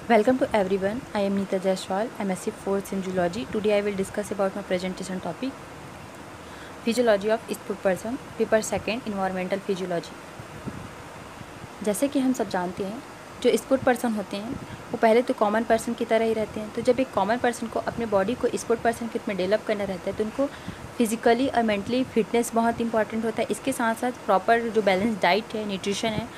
Welcome to everyone. I am Neeta Jaiswal, MSc 4th in Zoology. Today I will discuss about my presentation topic, Physiology of Sport Person, Paper 2nd, Environmental Physiology. जैसे कि हम सब जानते हैं, जो sport person होते हैं वो पहले तो कॉमन पर्सन की तरह ही रहते हैं। तो जब एक कॉमन पर्सन को अपने बॉडी को स्पोर्ट पर्सन के रूप में डेवलप करना रहता है तो उनको फिजिकली और मेंटली फिटनेस बहुत इंपॉर्टेंट होता है। इसके साथ साथ प्रॉपर जो बैलेंस डाइट है, न्यूट्रिशन है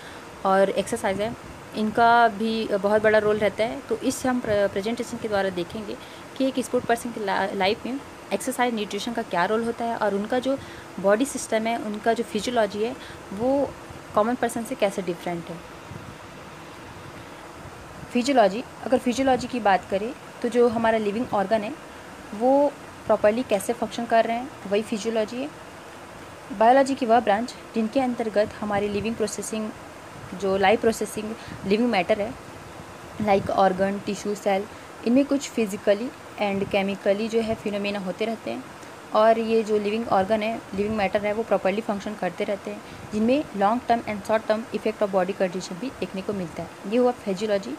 और एक्सरसाइज है, इनका भी बहुत बड़ा रोल रहता है। तो इस हम प्रेजेंटेशन के द्वारा देखेंगे कि एक स्पोर्ट पर्सन की लाइफ में एक्सरसाइज, न्यूट्रिशन का क्या रोल होता है और उनका जो बॉडी सिस्टम है, उनका जो फिजियोलॉजी है वो कॉमन पर्सन से कैसे डिफरेंट है। फिजियोलॉजी, अगर फिजियोलॉजी की बात करें तो जो हमारा लिविंग ऑर्गन है वो प्रॉपर्ली कैसे फंक्शन कर रहे हैं, वही फिजियोलॉजी है। बायोलॉजी की वह ब्रांच जिनके अंतर्गत हमारी लिविंग प्रोसेसिंग, जो लाइफ प्रोसेसिंग लिविंग मैटर है, लाइक ऑर्गन, टिश्यू, सेल, इनमें कुछ फिजिकली एंड केमिकली जो है फिनोमेना होते रहते हैं और ये जो लिविंग ऑर्गन है, लिविंग मैटर है, वो प्रॉपर्ली फंक्शन करते रहते हैं, जिनमें long term and short term effect of body condition भी देखने को मिलता है। ये हुआ फिजियोलॉजी।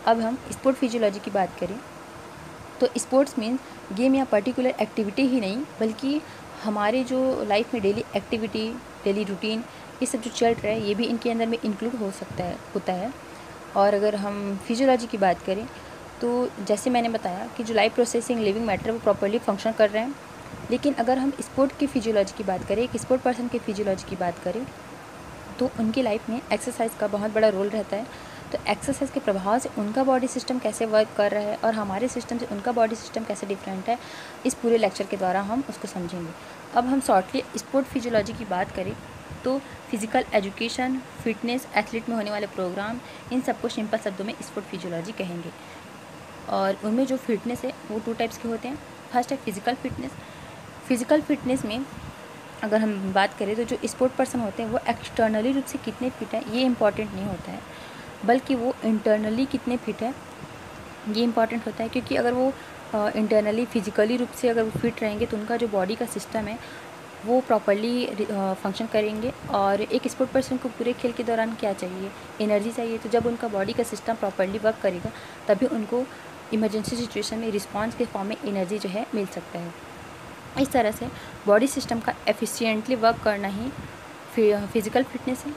अब हम स्पोर्ट फिजियोलॉजी की बात करें तो स्पोर्ट्स मीन्स गेम या पर्टिकुलर एक्टिविटी ही नहीं, बल्कि हमारे जो लाइफ में डेली एक्टिविटी, डेली रूटीन, ये सब जो चल रहा है ये भी इनके अंदर में इंक्लूड होता है। और अगर हम फिजियोलॉजी की बात करें तो जैसे मैंने बताया कि जो लाइफ प्रोसेसिंग लिविंग मैटर वो प्रॉपर्ली फंक्शन कर रहे हैं। लेकिन अगर हम स्पोर्ट की फिजियोलॉजी की बात करें, एक स्पोर्ट पर्सन की फिजियोलॉजी की बात करें तो उनकी लाइफ में एक्सरसाइज का बहुत बड़ा रोल रहता है। तो एक्सरसाइज के प्रभाव से उनका बॉडी सिस्टम कैसे वर्क कर रहा है और हमारे सिस्टम से उनका बॉडी सिस्टम कैसे डिफरेंट है, इस पूरे लेक्चर के द्वारा हम उसको समझेंगे। अब हम शॉर्टली स्पोर्ट फिजियोलॉजी की बात करें तो फिजिकल एजुकेशन, फिटनेस, एथलीट में होने वाले प्रोग्राम, इन सबको सिंपल शब्दों में स्पोर्ट फिजियोलॉजी कहेंगे। और उनमें जो फिटनेस है वो 2 टाइप्स के होते हैं। फर्स्ट है फिजिकल फिटनेस। फिजिकल फिटनेस में अगर हम बात करें तो जो स्पोर्ट पर्सन होते हैं वो एक्सटर्नली रूप से कितने फिट है ये इंपॉर्टेंट नहीं होता है, बल्कि वो इंटरनली कितने फिट है ये इंपॉर्टेंट होता है। क्योंकि अगर वो इंटरनली फिजिकली रूप से अगर वो फिट रहेंगे तो उनका जो बॉडी का सिस्टम है वो प्रॉपर्ली फंक्शन करेंगे। और एक स्पोर्ट पर्सन को पूरे खेल के दौरान क्या चाहिए, एनर्जी चाहिए। तो जब उनका बॉडी का सिस्टम प्रॉपर्ली वर्क करेगा तभी उनको इमरजेंसी सिचुएशन में रिस्पॉन्स के फॉर्म में एनर्जी जो है मिल सकता है। इस तरह से बॉडी सिस्टम का एफिशिएंटली वर्क करना ही फिज़िकल फिटनेस है।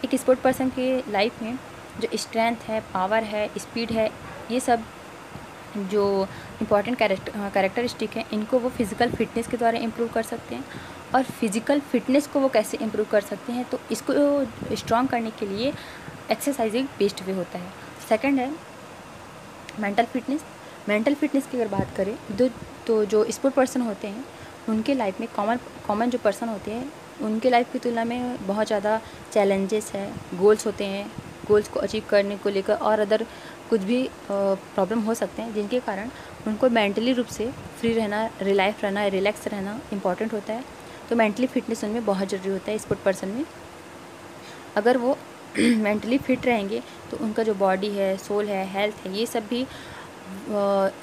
एक स्पोर्ट पर्सन के लाइफ में जो स्ट्रेंथ है, पावर है, स्पीड है, ये सब जो इम्पॉर्टेंट कैरेक्टरिस्टिक है, इनको वो फिज़िकल फिटनेस के द्वारा इम्प्रूव कर सकते हैं। और फिज़िकल फिटनेस को वो कैसे इम्प्रूव कर सकते हैं, तो इसको स्ट्रॉन्ग करने के लिए एक्सरसाइज एक बेस्ट वे होता है। सेकंड है मेंटल फिटनेस। मेंटल फिटनेस की अगर बात करें तो जो स्पोर्ट पर्सन होते हैं उनके लाइफ में कॉमन जो पर्सन होते हैं उनके लाइफ की तुलना में बहुत ज़्यादा चैलेंजेस है, गोल्स होते हैं, गोल्स को अचीव करने को लेकर और अदर कुछ भी प्रॉब्लम हो सकते हैं, जिनके कारण उनको मेंटली रूप से फ्री रहना, रिलैक्स रहना, रिलैक्स रहना इम्पॉर्टेंट होता है। तो मेंटली फिटनेस उनमें बहुत ज़रूरी होता है स्पोर्ट पर्सन में। अगर वो मेंटली फिट रहेंगे तो उनका जो बॉडी है, सोल है, हेल्थ है, ये सब भी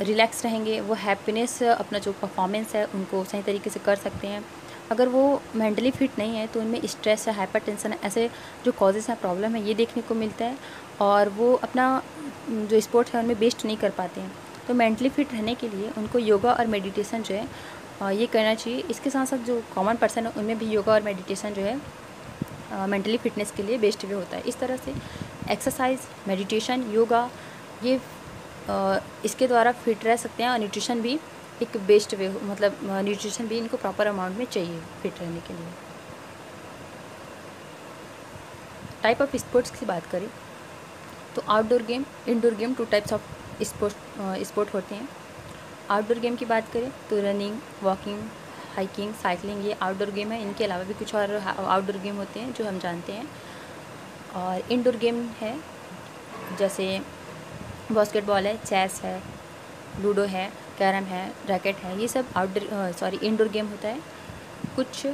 रिलैक्स रहेंगे। वो हैप्पीनेस, अपना जो परफॉर्मेंस है उनको सही तरीके से कर सकते हैं। अगर वो मेंटली फिट नहीं है तो उनमें स्ट्रेस है, हाइपरटेंशन है, ऐसे जो कॉजेज़ हैं, प्रॉब्लम है, ये देखने को मिलता है और वो अपना जो स्पोर्ट्स है उनमें बेस्ट नहीं कर पाते हैं। तो मेंटली फिट रहने के लिए उनको योगा और मेडिटेशन जो है ये करना चाहिए। इसके साथ साथ जो कॉमन पर्सन है उनमें भी योगा और मेडिटेशन जो है मेंटली फिटनेस के लिए बेस्ट वे होता है। इस तरह से एक्सरसाइज, मेडिटेशन, योगा, ये इसके द्वारा फिट रह सकते हैं। और न्यूट्रिशन भी एक बेस्ट वे, मतलब न्यूट्रिशन भी इनको प्रॉपर अमाउंट में चाहिए फिट रहने के लिए। टाइप ऑफ स्पोर्ट्स की बात करें तो outdoor game, indoor game, 2 types of sport होते हैं। आउटडोर गेम की बात करें तो रनिंग, वॉकिंग, हाइकिंग, साइकिलिंग, ये आउटडोर गेम है। इनके अलावा भी कुछ और आउटडोर गेम होते हैं जो हम जानते हैं। और इंडोर गेम है जैसे बास्केटबॉल है, चेस है, लूडो है, कैरम है, रैकेट है, ये सब इंडोर गेम होता है। कुछ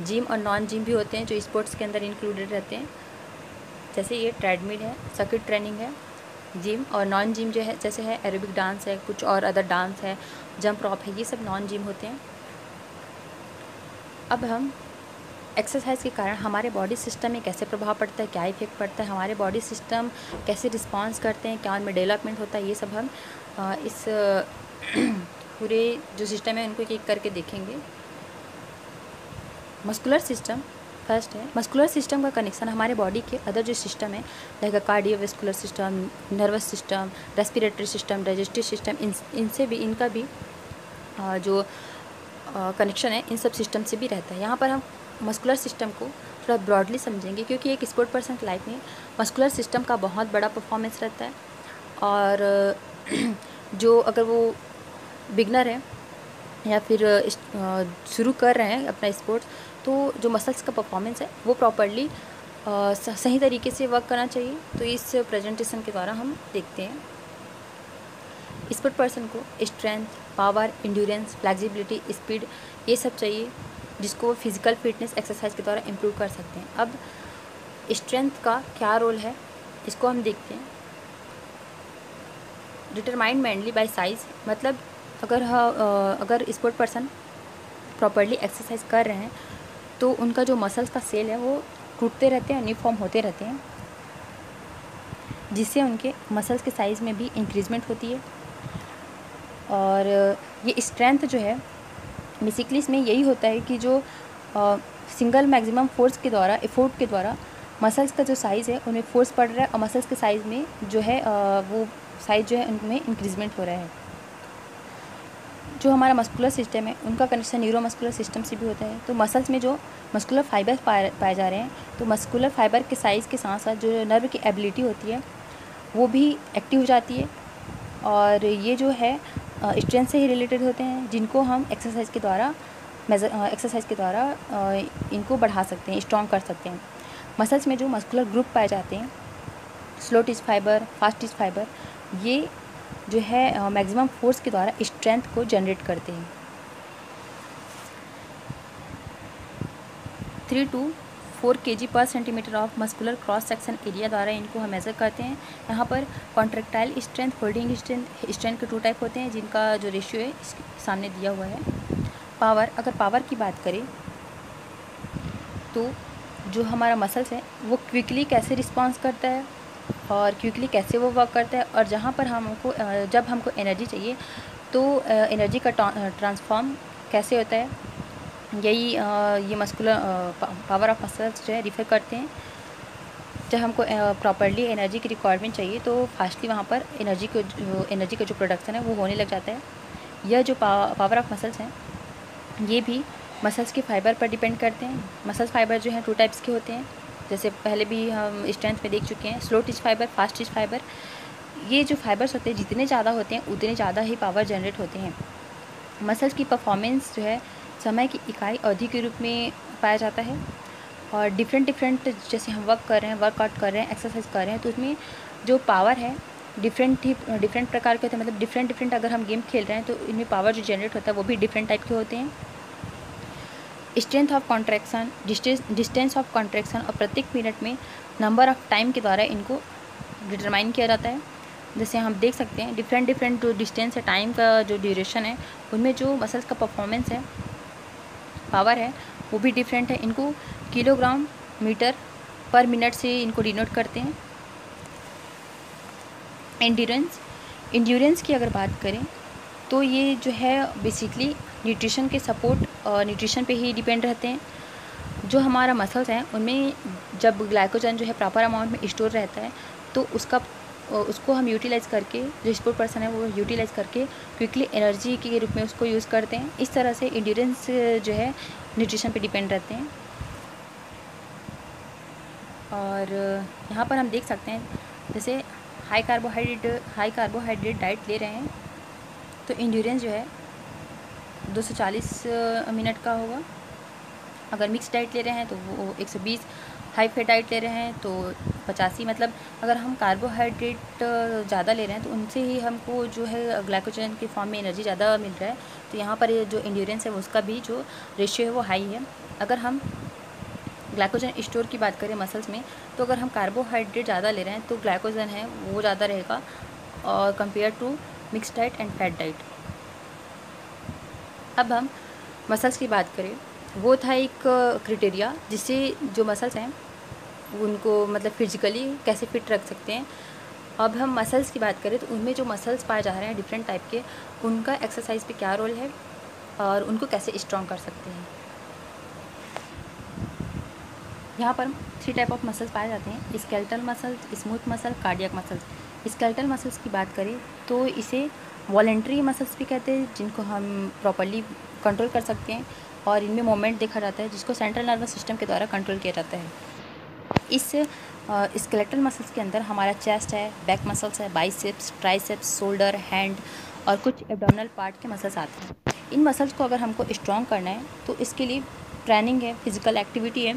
जिम और नॉन जिम भी होते हैं जो स्पोर्ट्स के अंदर इंक्लूडेड रहते हैं। जैसे ये ट्रेडमिल है, सर्किट ट्रेनिंग है, जिम। और नॉन जिम जो है जैसे है एरोबिक डांस है, कुछ और अदर डांस है, जंप रॉप है, ये सब नॉन जिम होते हैं। अब हम एक्सरसाइज के कारण हमारे बॉडी सिस्टम में कैसे प्रभाव पड़ता है, क्या इफेक्ट पड़ता है, हमारे बॉडी सिस्टम कैसे रिस्पॉन्स करते हैं, क्या उनमें डेवलपमेंट होता है, ये सब हम इस पूरे जो सिस्टम है उनको एक एक करके देखेंगे। मस्कुलर सिस्टम फर्स्ट है। मस्कुलर सिस्टम का कनेक्शन हमारे बॉडी के अदर जो सिस्टम है like cardiovascular system, nervous system, respiratory system, digestive system, इनसे भी इनका भी जो कनेक्शन है इन सब सिस्टम से भी रहता है। यहाँ पर हम मस्कुलर सिस्टम को थोड़ा ब्रॉडली समझेंगे क्योंकि एक स्पोर्ट पर्सन की लाइफ में मस्कुलर सिस्टम का बहुत बड़ा परफॉर्मेंस रहता है। और जो अगर वो बिगनर है या फिर शुरू कर रहे हैं अपना स्पोर्ट्स, तो जो मसल्स का परफॉर्मेंस है वो प्रॉपरली सही तरीके से वर्क करना चाहिए। तो इस प्रेजेंटेशन के द्वारा हम देखते हैं स्पोर्ट पर्सन को strength, power, endurance, flexibility, speed ये सब चाहिए जिसको वो फिजिकल फिटनेस एक्सरसाइज के द्वारा इम्प्रूव कर सकते हैं। अब स्ट्रेंथ का क्या रोल है इसको हम देखते हैं। डिटरमाइंड मेनली बाय साइज, मतलब अगर स्पोर्ट पर्सन प्रॉपरली एक्सरसाइज कर रहे हैं तो उनका जो मसल्स का सेल है वो टूटते रहते हैं, यूनिफॉर्म होते रहते हैं, जिससे उनके मसल्स के साइज़ में भी इंक्रीजमेंट होती है। और ये स्ट्रेंथ जो है बेसिकली इसमें यही होता है कि जो सिंगल मैक्सिमम फोर्स के द्वारा, एफोर्ट के द्वारा मसल्स का जो साइज़ है उनमें फोर्स पड़ रहा है और मसल्स के साइज़ में जो है वो साइज़ जो है उनमें इंक्रीजमेंट हो रहा है। जो हमारा मस्कुलर सिस्टम है उनका कनेक्शन न्यूरोमस्कुलर सिस्टम से भी होता है। तो मसल्स में जो मस्कुलर फाइबर पाए जा रहे हैं, तो मस्कुलर फाइबर के साइज़ के साथ साथ जो नर्व की एबिलिटी होती है वो भी एक्टिव हो जाती है। और ये जो है स्ट्रेंथ से ही रिलेटेड होते हैं, जिनको हम एक्सरसाइज के द्वारा इनको बढ़ा सकते हैं, स्ट्रॉन्ग कर सकते हैं। मसल्स में जो मस्कुलर ग्रुप पाए जाते हैं, slow teach fibre, fast teach fibre, ये जो है मैक्सिमम फोर्स के द्वारा स्ट्रेंथ को जनरेट करते हैं। 3 to 4 kg पर centimetre of muscular cross section area द्वारा इनको हम मेज़र करते हैं। यहाँ पर कॉन्ट्रेक्टाइल स्ट्रेंथ, होल्डिंग स्ट्रेंथ के 2 टाइप होते हैं जिनका जो रेशियो है इसके सामने दिया हुआ है। पावर, अगर पावर की बात करें तो जो हमारा मसल्स है वो क्विकली कैसे रिस्पॉन्स करता है और क्विकली कैसे वो वर्क करता है, और जहाँ पर जब हमको एनर्जी चाहिए तो एनर्जी का ट्रांसफॉर्म कैसे होता है, यही ये मस्कुलर पावर ऑफ मसल्स जो है रिफ़र करते हैं। जब हमको प्रॉपरली एनर्जी की रिक्वायरमेंट चाहिए तो फास्टली वहाँ पर एनर्जी का जो प्रोडक्शन है वो होने लग जाता है। यह जो पावर ऑफ मसल्स हैं ये भी मसल्स के फाइबर पर डिपेंड करते हैं। मसल्स फाइबर जो हैं 2 टाइप्स के होते हैं, जैसे पहले भी हम स्ट्रेंथ में देख चुके हैं, slow teach fibre, fast teach fibre. ये जो फाइबर्स होते हैं जितने ज़्यादा होते हैं उतने ज़्यादा ही पावर जनरेट होते हैं। मसल्स की परफॉर्मेंस जो है समय की इकाई अवधि के रूप में पाया जाता है। और डिफरेंट जैसे हम वर्कआउट कर रहे हैं, एक्सरसाइज कर रहे हैं, तो उसमें जो पावर है डिफरेंट प्रकार के होते हैं। मतलब डिफरेंट अगर हम गेम खेल रहे हैं तो इनमें पावर जो जनरेट होता है वो भी डिफरेंट टाइप के होते हैं। Strength of contraction, distance of contraction और प्रत्येक मिनट में नंबर ऑफ टाइम के द्वारा इनको डिटरमाइन किया जाता है। जैसे हम देख सकते हैं डिफरेंट जो डिस्टेंस है, टाइम का जो ड्यूरेशन है, उनमें जो मसल्स का परफॉर्मेंस है, पावर है, वो भी डिफरेंट है। इनको किलोग्राम मीटर पर मिनट से इनको डिनोट करते हैं। इंड्योरेंस की अगर बात करें तो ये जो है बेसिकली न्यूट्रिशन के सपोर्ट और न्यूट्रिशन पे ही डिपेंड रहते हैं। जो हमारा मसल्स हैं उनमें जब ग्लाइकोजन जो है प्रॉपर अमाउंट में स्टोर रहता है तो उसको हम यूटिलाइज़ करके, जो स्पोर्ट पर्सन है वो यूटिलाइज़ करके क्विकली एनर्जी के रूप में उसको यूज़ करते हैं। इस तरह से इंड्योरेंस जो है न्यूट्रिशन पे डिपेंड रहते हैं। और यहाँ पर हम देख सकते हैं जैसे हाई कार्बोहाइड्रेट डाइट ले रहे हैं तो इंड्योरेंस जो है 240 मिनट का होगा। अगर मिक्स डाइट ले रहे हैं तो वो 120, हाई फैट डाइट ले रहे हैं तो 85। मतलब अगर हम कार्बोहाइड्रेट ज़्यादा ले रहे हैं तो उनसे ही हमको जो है ग्लाइकोजन के फॉर्म में एनर्जी ज़्यादा मिल रहा है। तो यहाँ पर जो इंड्योरेंस है उसका भी जो रेशियो है वो हाई है। अगर हम ग्लाइकोजन स्टोर की बात करें मसल्स में, तो अगर हम कार्बोहाइड्रेट ज़्यादा ले रहे हैं तो ग्लाइकोजन है वो ज़्यादा रहेगा और compare to mix diet and fat diet. अब हम मसल्स की बात करें वो था एक क्राइटेरिया जिससे जो मसल्स हैं उनको मतलब फिजिकली कैसे फिट रख सकते हैं। अब हम मसल्स की बात करें तो उनमें जो मसल्स पाए जा रहे हैं डिफरेंट टाइप के, उनका एक्सरसाइज पे क्या रोल है और उनको कैसे स्ट्रॉन्ग कर सकते हैं। यहाँ पर 3 टाइप ऑफ मसल्स पाए जाते हैं, skeletal muscles, smooth muscle, cardiac muscles. Skeletal muscles की बात करें तो इसे वॉलेंट्री मसल्स भी कहते हैं, जिनको हम प्रॉपर्ली कंट्रोल कर सकते हैं और इनमें मूवमेंट देखा जाता है जिसको सेंट्रल नर्वस सिस्टम के द्वारा कंट्रोल किया जाता है। इस स्केलेटल मसल्स के अंदर हमारा चेस्ट है, बैक मसल्स है, बाइसेप्स, ट्राइसेप्स, शोल्डर, हैंड और कुछ एब्डोमिनल पार्ट के मसल्स आते हैं। इन मसल्स को अगर हमको स्ट्रॉन्ग करना है तो इसके लिए ट्रेनिंग है, फिजिकल एक्टिविटी है,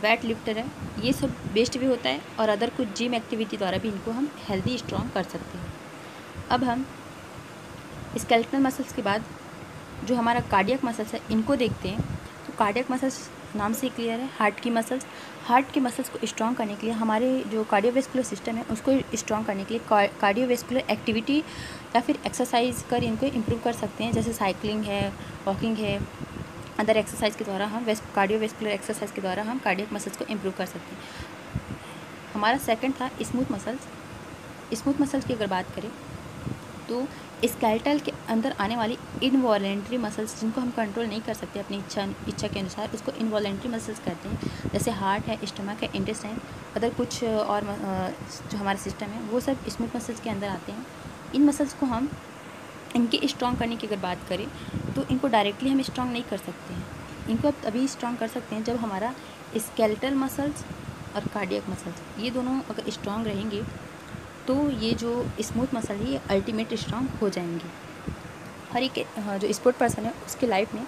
वेट लिफ्टर है, ये सब बेस्ट भी होता है और अदर कुछ जिम एक्टिविटी द्वारा भी इनको हम हेल्दी स्ट्रॉन्ग कर सकते हैं। अब हम स्केलेटल मसल्स के बाद जो हमारा कार्डियक मसल्स है इनको देखते हैं। तो कार्डियक मसल्स नाम से क्लियर है, हार्ट की मसल्स। हार्ट के मसल्स को स्ट्रॉन्ग करने के लिए हमारे जो कार्डियोवैस्कुलर सिस्टम है उसको स्ट्रॉन्ग करने के लिए कार्डियोवैस्कुलर एक्टिविटी या फिर एक्सरसाइज कर इनको इम्प्रूव कर सकते हैं, जैसे साइकिलिंग है, वॉकिंग है, अदर एक्सरसाइज के द्वारा हम कार्डियोवैस्कुलर एक्सरसाइज के द्वारा हम कार्डियक मसल्स को इम्प्रूव कर सकते हैं। हमारा सेकंड था स्मूथ मसल्स। स्मूथ मसल्स की अगर बात करें तो स्केलेटल के अंदर आने वाली इनवॉलेंट्री मसल्स जिनको हम कंट्रोल नहीं कर सकते अपनी इच्छा के अनुसार, उसको इनवॉलेंट्री मसल्स कहते हैं। जैसे हार्ट है, स्टमक है, इंटेस्टाइन, अदर कुछ और जो हमारे सिस्टम है वो सब स्मूथ मसल्स के अंदर आते हैं। इन मसल्स को हम इनके स्ट्रॉन्ग करने की अगर बात करें तो इनको डायरेक्टली हम स्ट्रॉन्ग नहीं कर सकते हैं। इनको अब तभी स्ट्रॉन्ग कर सकते हैं जब हमारा स्केलेटल मसल्स और कार्डियक मसल्स ये दोनों अगर स्ट्रॉन्ग रहेंगे तो ये जो स्मूथ मसल है ये अल्टीमेट स्ट्रॉन्ग हो जाएंगे। हर एक जो स्पोर्ट पर्सन है उसके लाइफ में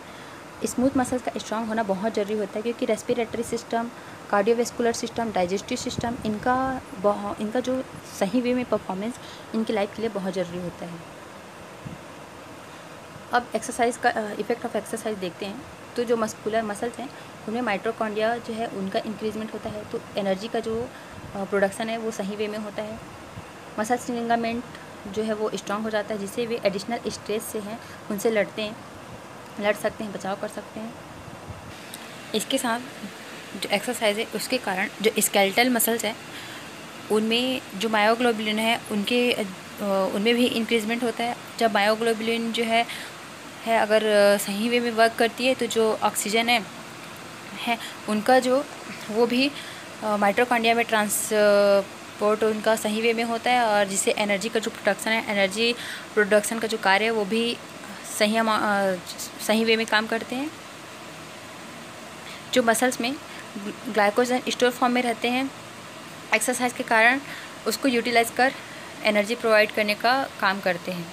स्मूथ मसल्स का स्ट्रॉन्ग होना बहुत ज़रूरी होता है, क्योंकि respiratory system, cardiovascular system, digestive system इनका जो सही वे में परफॉर्मेंस इनकी लाइफ के लिए बहुत ज़रूरी होता है। अब एक्सरसाइज का इफेक्ट ऑफ एक्सरसाइज देखते हैं। तो जो मस्कुलर मसल्स हैं उनमें माइटोकॉन्ड्रिया जो है उनका इंक्रीजमेंट होता है, तो एनर्जी का जो प्रोडक्शन है वो सही वे में होता है। मसल्स लिगामेंट जो है वो स्ट्रांग हो जाता है, जिससे वे एडिशनल स्ट्रेस से हैं उनसे लड़ सकते हैं, बचाव कर सकते हैं। इसके साथ जो एक्सरसाइज है उसके कारण जो स्केलेटल मसल्स हैं उनमें जो मायोग्लोबुलिन है उनमें भी इंक्रीजमेंट होता है। जब मायोग्लोबुलिन जो है अगर सही वे में वर्क करती है तो जो ऑक्सीजन है उनका जो वो भी माइटोकॉन्ड्रिया में ट्रांसपोर्ट उनका सही वे में होता है, और जिससे एनर्जी का जो प्रोडक्शन है, एनर्जी प्रोडक्शन का जो कार्य है वो भी सही वे में काम करते हैं। जो मसल्स में ग्लाइकोजन स्टोर फॉर्म में रहते हैं, एक्सरसाइज के कारण उसको यूटिलाइज कर एनर्जी प्रोवाइड करने का काम करते हैं।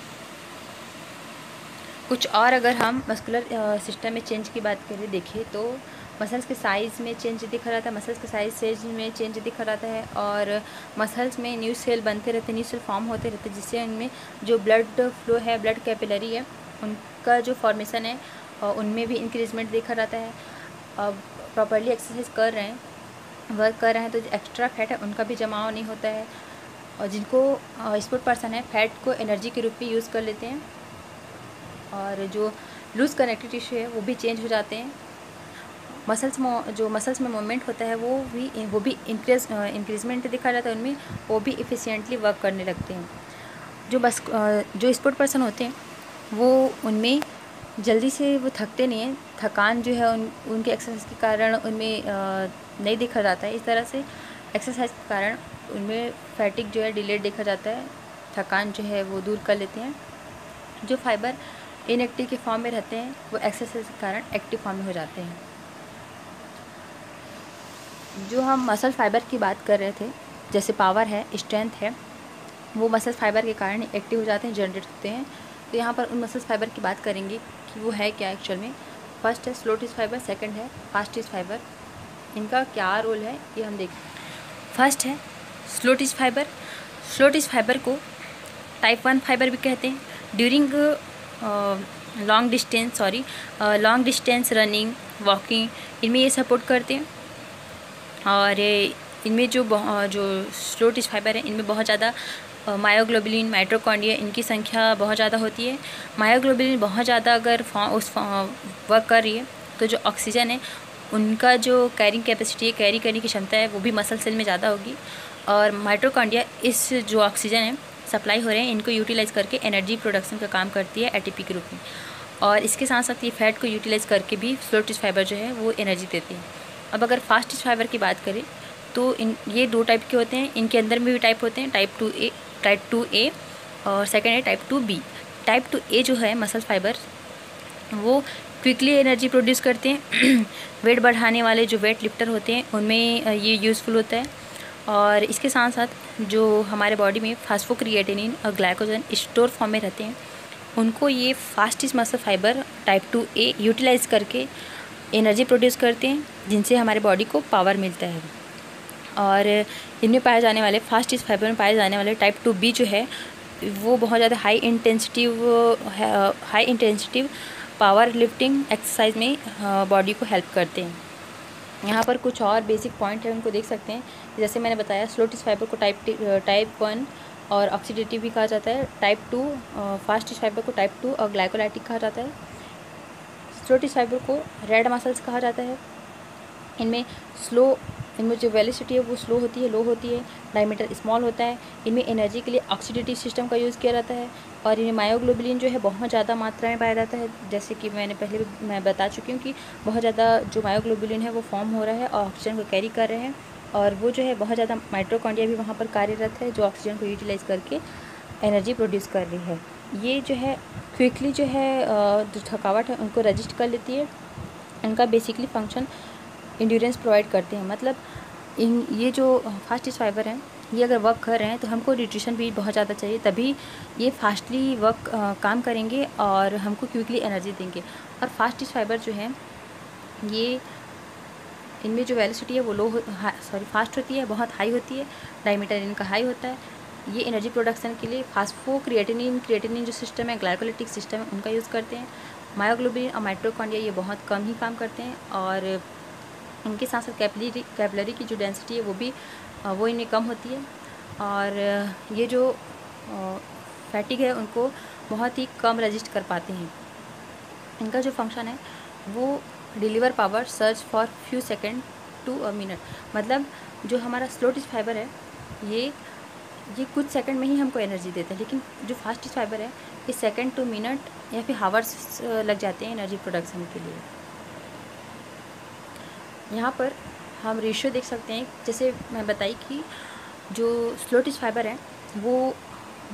कुछ और अगर हम मस्कुलर सिस्टम में चेंज की बात करें देखें तो मसल्स के साइज़ में चेंज दिखा रहता है, मसल्स के साइज में चेंज दिखा रहता है, और मसल्स में न्यू सेल बनते रहते हैं, न्यू सेल फॉर्म होते रहते हैं, जिससे उनमें जो ब्लड फ्लो है, ब्लड कैपिलरी है, उनका जो फॉर्मेशन है उनमें भी इंक्रीजमेंट देखा रहता है। अब प्रॉपर्ली एक्सरसाइज कर रहे हैं, वर्क कर रहे हैं तो जो एक्स्ट्रा फैट है उनका भी जमाव नहीं होता है, और जिनको स्पोर्ट पर्सन है फैट को एनर्जी के रूप में यूज़ कर लेते हैं, और जो लूज़ कनेक्टिव टिश्यू है वो भी चेंज हो जाते हैं। मसल्स में मूवमेंट होता है वो भी इंक्रीजमेंट दिखा जाता है उनमें, वो भी इफ़िशियंटली वर्क करने लगते हैं। जो स्पोर्ट पर्सन होते हैं वो उनमें जल्दी से वो थकते नहीं हैं, थकान जो है उनके एक्सरसाइज के कारण उनमें नहीं देखा जाता है। इस तरह से एक्सरसाइज के कारण उनमें फैटिक जो है डिलेड देखा जाता है, थकान जो है वो दूर कर लेते हैं। जो फाइबर इनएक्टिव के फॉर्म में रहते हैं वो एक्सरसाइज के कारण एक्टिव फॉर्म में हो जाते हैं। जो हम मसल फाइबर की बात कर रहे थे, जैसे पावर है, स्ट्रेंथ है, वो मसल फाइबर के कारण एक्टिव हो जाते हैं, जनरेट होते हैं। तो यहाँ पर उन मसल फाइबर की बात करेंगे कि वो है क्या एक्चुअल में। फर्स्ट है स्लो टिच फाइबर, सेकंड है फास्ट टिच फाइबर। इनका क्या रोल है ये हम देखते हैं। फर्स्ट है slow teach fibre. Slow teach fibre को टाइप 1 फाइबर भी कहते हैं। During long distance running, walking, इनमें ये सपोर्ट करते हैं। और इनमें जो स्लो टिच फाइबर है इनमें बहुत ज़्यादा मायोग्लोबुलिन, माइटोकॉन्ड्रिया इनकी संख्या बहुत ज़्यादा होती है। मायोग्लोबुलिन बहुत ज़्यादा अगर वर्क कर रही है तो जो ऑक्सीजन है उनका जो कैरिंग कैपेसिटी है, कैरी करने की क्षमता है, वो भी मसल सेल में ज़्यादा होगी। और माइटोकॉन्ड्रिया इस जो ऑक्सीजन है सप्लाई हो रहे हैं इनको यूटिलाइज़ करके एनर्जी प्रोडक्शन का काम करती है एटीपी के रूप में। और इसके साथ साथ ये फैट को यूटिलाइज़ करके भी स्लो टिच फाइबर जो है वो एनर्जी देती है। अब अगर फास्ट टिच फाइबर की बात करें तो ये 2 टाइप के होते हैं। इनके अंदर में भी टाइप होते हैं, टाइप 2A और सेकेंड है टाइप 2B। टाइप 2A जो है मसल फाइबर वो क्विकली एनर्जी प्रोड्यूस करते हैं। वेट बढ़ाने वाले जो वेट लिफ्टर होते हैं उनमें ये यूज़फुल होता है। और इसके साथ साथ जो हमारे बॉडी में फास्फोक्रिएटिनिन और ग्लाइकोजन स्टोर फॉर्म में रहते हैं उनको ये fastest muscle fibre type 2A utilise करके एनर्जी प्रोड्यूस करते हैं, जिनसे हमारे बॉडी को पावर मिलता है। और इनमें पाए जाने वाले फास्टिस्ट फाइबर में पाए जाने वाले टाइप 2B जो है वो बहुत ज़्यादा हाई इंटेंसिटिव पावर लिफ्टिंग एक्सरसाइज में बॉडी को हेल्प करते हैं। यहाँ पर कुछ और बेसिक पॉइंट है उनको देख सकते हैं। जैसे मैंने बताया स्लो टिच फाइबर को टाइप 1 और ऑक्सीडेटिव भी कहा जाता है। टाइप 2 फास्ट टिच फाइबर को टाइप 2 और ग्लाइकोलाइटिक कहा जाता है। स्लो टिच फाइबर को रेड मसल्स कहा जाता है। इनमें जो वेलोसिटी है वो स्लो होती है, लो होती है, डायमीटर स्मॉल होता है। इनमें एनर्जी के लिए ऑक्सीडेटिव सिस्टम का यूज़ किया जाता है। और इनमें मायोग्लोबुलिन जो है बहुत ज़्यादा मात्रा में पाया जाता है। जैसे कि मैंने पहले भी मैं बता चुकी हूँ कि बहुत ज़्यादा जो मायोग्लोबुलिन है वो फॉर्म हो रहा है और ऑक्सीजन को कैरी कर रहे हैं। और वो जो है बहुत ज़्यादा माइटोकॉन्ड्रिया भी वहाँ पर कार्यरत है जो ऑक्सीजन को यूटिलाइज़ करके एनर्जी प्रोड्यूस कर रही है। ये जो है क्विकली जो है जो थकावट है उनको रजिस्ट कर लेती है। इनका बेसिकली फंक्शन इंड्योरेंस प्रोवाइड करते हैं। मतलब ये जो फास्ट टिच फाइबर हैं ये अगर वर्क कर रहे हैं तो हमको न्यूट्रिशन भी बहुत ज़्यादा चाहिए, तभी ये फास्टली काम करेंगे और हमको क्विकली एनर्जी देंगे। और फास्ट टिच फाइबर जो है ये इनमें जो वेलोसिटी है वो फास्ट होती है, बहुत हाई होती है, डायमीटर इनका हाई होता है। ये एनर्जी प्रोडक्शन के लिए क्रिएटिनिन जो सिस्टम है, ग्लाइकोलाइटिक सिस्टम है, उनका यूज़ करते हैं। मायोग्लोबिन और माइटोकॉन्ड्रिया ये बहुत कम ही काम करते हैं। और इनके साथ साथ कैपिलरी की जो डेंसिटी है वो इनमें कम होती है। और ये जो फैटिग है उनको बहुत ही कम रजिस्ट कर पाते हैं। इनका जो फंक्शन है वो deliver power search for few second to a minute. मतलब जो हमारा स्लो टिच फाइबर है ये कुछ सेकंड में ही हमको एनर्जी देता है, लेकिन जो फास्ट टिच फाइबर है ये सेकंड टू मिनट या फिर हावर्स लग जाते हैं एनर्जी प्रोडक्शन के लिए। यहाँ पर हम रेशियो देख सकते हैं। जैसे मैं बताई कि जो स्लो टिच फाइबर है वो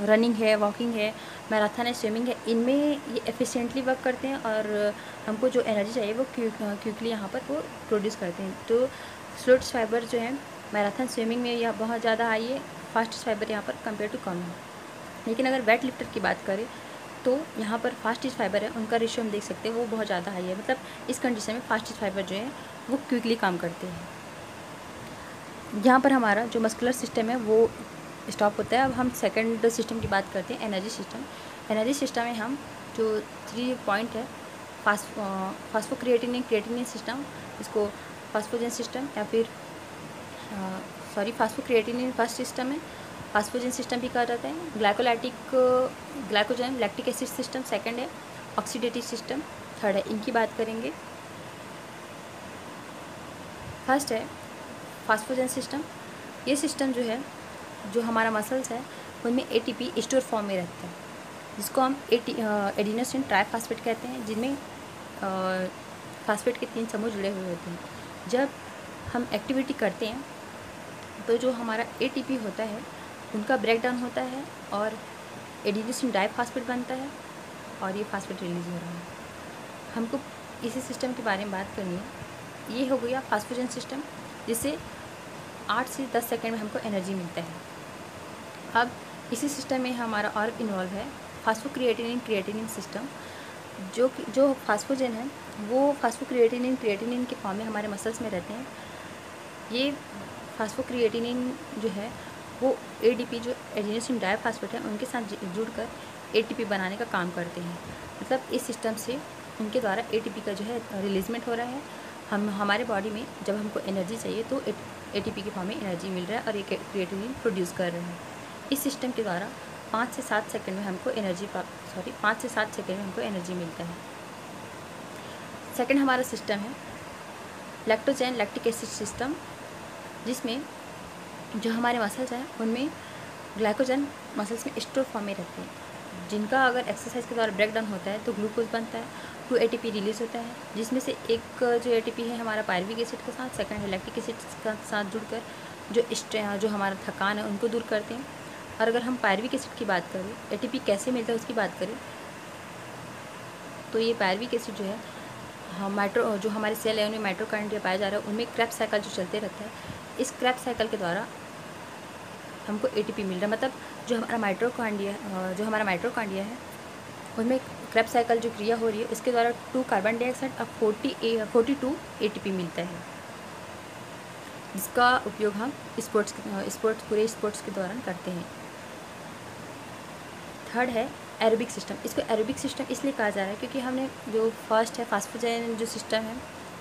रनिंग है, वॉकिंग है, मैराथन है, स्विमिंग है, इनमें ये एफिशिएंटली वर्क करते हैं और हमको जो एनर्जी चाहिए वो क्विकली यहाँ पर वो प्रोड्यूस करते हैं। तो स्लो टिच फाइबर जो है मैराथन, स्विमिंग में यह बहुत ज़्यादा हाई है, फास्ट टिच फाइबर यहाँ पर कंपेयर टू कम है। लेकिन अगर वेट लिफ्टर की बात करें तो यहाँ पर फास्ट टिच फाइबर है उनका रेशियो हम देख सकते हैं वो बहुत ज़्यादा हाई है। मतलब इस कंडीशन में फास्ट टिच फाइबर जो है वो क्विकली काम करते हैं। यहाँ पर हमारा जो मस्कुलर सिस्टम है वो स्टॉप होता है। अब हम सेकंड सिस्टम की बात करते हैं, एनर्जी सिस्टम। एनर्जी सिस्टम में हम जो 3 पॉइंट है फास्फोक्रिएटिनिन सिस्टम, इसको फास्फोजन सिस्टम या फिर फास्फोक्रिएटिनिन फर्स्ट सिस्टम है, फास्फोजन सिस्टम भी कहा जाता है। Glycogen lactic acid system second है, ऑक्सीडेटिव सिस्टम थर्ड है। इनकी बात करेंगे। फर्स्ट है फास्फोजन सिस्टम। ये सिस्टम जो है जो हमारा मसल्स है उनमें एटीपी स्टोर फॉर्म में रहता है, जिसको हम एडिनोसिन ट्राइफॉस्फेट कहते हैं, जिनमें फास्फेट के 3 समूह जुड़े हुए होते हैं। जब हम एक्टिविटी करते हैं तो जो हमारा एटीपी होता है उनका ब्रेक डाउन होता है और एडिनोसिन डाइफॉस्फेट बनता है और ये फास्फेट रिलीज हो रहा है। हमको इसी सिस्टम के बारे में बात करनी है। ये हो गया फास्फोजन सिस्टम, जिससे 8 से 10 सेकेंड में हमको एनर्जी मिलता है। अब इसी सिस्टम में हमारा और इन्वॉल्व है क्रिएटिनिन सिस्टम। जो फास्फोजन है वो फास्फोक्रिएटिनिन के फॉर्म में हमारे मसल्स में रहते हैं। ये फास्फोक्रिएटिनिन जो है वो एडीपी जो एडिनोसिन डाइफॉस्फेट है उनके साथ जुड़कर एटीपी बनाने का काम करते हैं। मतलब इस सिस्टम से उनके द्वारा एटीपी का जो है रिलीजमेंट हो रहा है। हमारे बॉडी में जब हमको एनर्जी चाहिए तो एटीपी के फॉर्म में एनर्जी मिल रहा है और ये क्रिएटिनिन प्रोड्यूस कर रहे हैं। इस सिस्टम के द्वारा 5 से 7 सेकंड में हमको एनर्जी मिलता है। सेकंड हमारा सिस्टम है लैक्टोजेन लैक्टिक एसिड सिस्टम, जिसमें जो हमारे मसल्स हैं उनमें ग्लाइकोजन मसल्स में स्टोर फॉर्म में रहते हैं, जिनका अगर एक्सरसाइज के द्वारा ब्रेक डाउन होता है तो ग्लूकोज बनता है, 2 ATP रिलीज़ होता है, जिसमें से एक जो ATP है हमारा पायरुविक एसिड के साथ, सेकंड है लैक्टिक एसिड के साथ जुड़कर जो हमारा थकान है उनको दूर करते हैं। और अगर हम पायरुविक एसिड की बात करें, ATP कैसे मिलता है उसकी बात करें, तो ये पायरुविक एसिड जो है जो हमारे सेल है उनमें माइटोकॉन्ड्रिया पाया जा रहा है, उनमें क्रैब साइकिल जो चलते रहता है, इस क्रैब साइकिल के द्वारा हमको ATP मिल रहा है। मतलब जो हमारा माइटोकॉन्ड्रिया है उनमें क्रैब साइकिल जो क्रिया हो रही है उसके द्वारा 2 कार्बन डाइऑक्साइड और 42 ATP मिलता है, जिसका उपयोग हम पूरे स्पोर्ट्स के दौरान करते हैं। थर्ड है एरोबिक सिस्टम। इसको एरोबिक सिस्टम इसलिए कहा जा रहा है क्योंकि हमने जो फर्स्ट है फास्फोजेन जो सिस्टम है,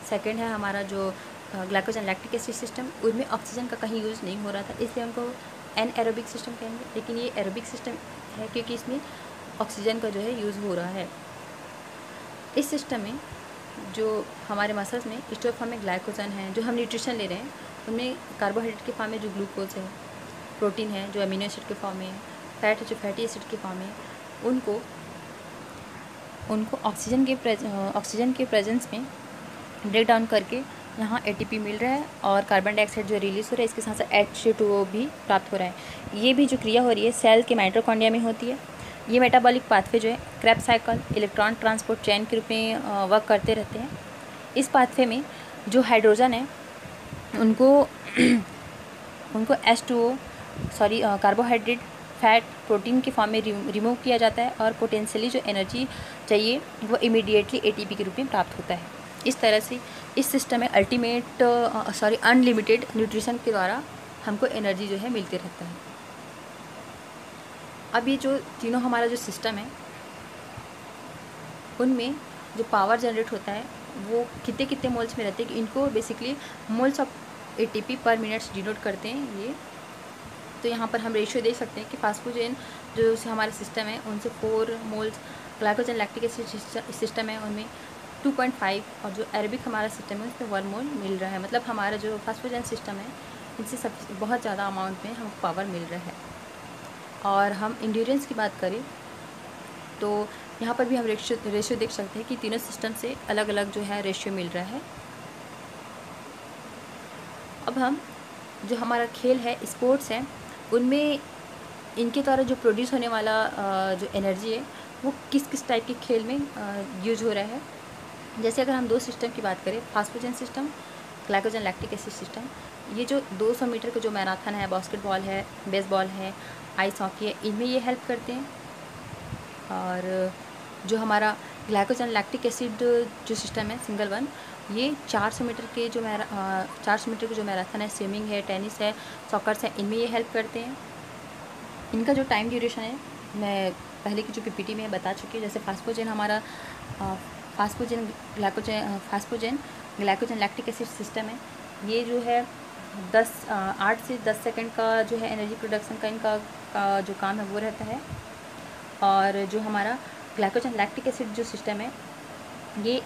सेकंड है हमारा जो ग्लाइकोजन लैक्टिक एसिड सिस्टम, उनमें ऑक्सीजन का कहीं यूज़ नहीं हो रहा था, इसलिए हमको एनएरोबिक सिस्टम कहेंगे। लेकिन ये एरोबिक सिस्टम है क्योंकि इसमें ऑक्सीजन का जो है यूज़ हो रहा है। इस सिस्टम में जो हमारे मसल्स में स्टोर फॉर्म में ग्लाइकोजन है, जो हम न्यूट्रिशन ले रहे हैं उनमें कार्बोहाइड्रेट के फॉर्म में जो ग्लूकोज है, प्रोटीन है जो अमीनो एसिड के फॉर्म में है, फैट है जो फैटी एसिड के फॉर्म में, उनको ऑक्सीजन के प्रेजेंस में ब्रेक डाउन करके यहाँ ATP मिल रहा है और कार्बन डाइऑक्साइड जो रिलीज़ हो रहा है, इसके साथ साथ H2O भी प्राप्त हो रहा है। ये भी जो क्रिया हो रही है सेल के माइटोकॉन्ड्रिया में होती है। ये मेटाबॉलिक पाथवे जो है Krebs cycle electron transport chain के रूप में वर्क करते रहते हैं। इस पाथवे में जो हाइड्रोजन है उनको कार्बोहाइड्रेट फैट प्रोटीन के फॉर्म में रिमूव किया जाता है और पोटेंशियली जो एनर्जी चाहिए वो इमीडिएटली ATP के रूप में प्राप्त होता है। इस तरह से इस सिस्टम में अनलिमिटेड न्यूट्रिशन के द्वारा हमको एनर्जी जो है मिलते रहता है। अब ये जो तीनों हमारा जो सिस्टम है उनमें जो पावर जनरेट होता है वो कितने कितने मोल्स में रहते हैं, इनको बेसिकली मोल्स ऑफ ATP पर मिनट्स डिनोट करते हैं ये। तो यहाँ पर हम रेशियो देख सकते हैं कि फास्फोजेन जो हमारे सिस्टम है उनसे 4 moles, glycogen lactic acid system है उनमें 2.5 और जो एरोबिक हमारा सिस्टम है उसमें 1 मोल मिल रहा है। मतलब हमारा जो फास्फोजेन सिस्टम है इनसे सब बहुत ज़्यादा अमाउंट में हमको पावर मिल रहा है। और हम इंड्योरेंस की बात करें तो यहाँ पर भी हम रेशियो देख सकते हैं कि तीनों सिस्टम से अलग अलग जो है रेशियो मिल रहा है। अब हम जो हमारा खेल है स्पोर्ट्स है उनमें इनके द्वारा जो प्रोड्यूस होने वाला जो एनर्जी है वो किस किस टाइप के खेल में यूज हो रहा है। जैसे अगर हम 2 सिस्टम की बात करें, phosphagen system, glycogen lactic acid system, ये जो 200 मीटर का जो मैराथन है, बास्केटबॉल है, बेसबॉल है, आइस हॉकी है, इनमें ये हेल्प करते हैं। और जो हमारा ग्लाइकोजन लैक्टिक एसिड जो सिस्टम है सिंगल वन, ये 400 मीटर के जो मैराथन है, स्विमिंग है, टेनिस है, सॉकर्स है, इनमें ये हेल्प करते हैं। इनका जो टाइम ड्यूरेशन है मैं पहले की जो PPT में बता चुकी हूँ। जैसे फास्फोजेन ग्लाइकोजन लैक्टिक एसिड सिस्टम है, ये जो है 8 से 10 सेकंड का जो है एनर्जी प्रोडक्शन का इनका जो काम है वो रहता है। और जो हमारा ग्लाइकोजन लैक्टिक एसिड जो सिस्टम है ये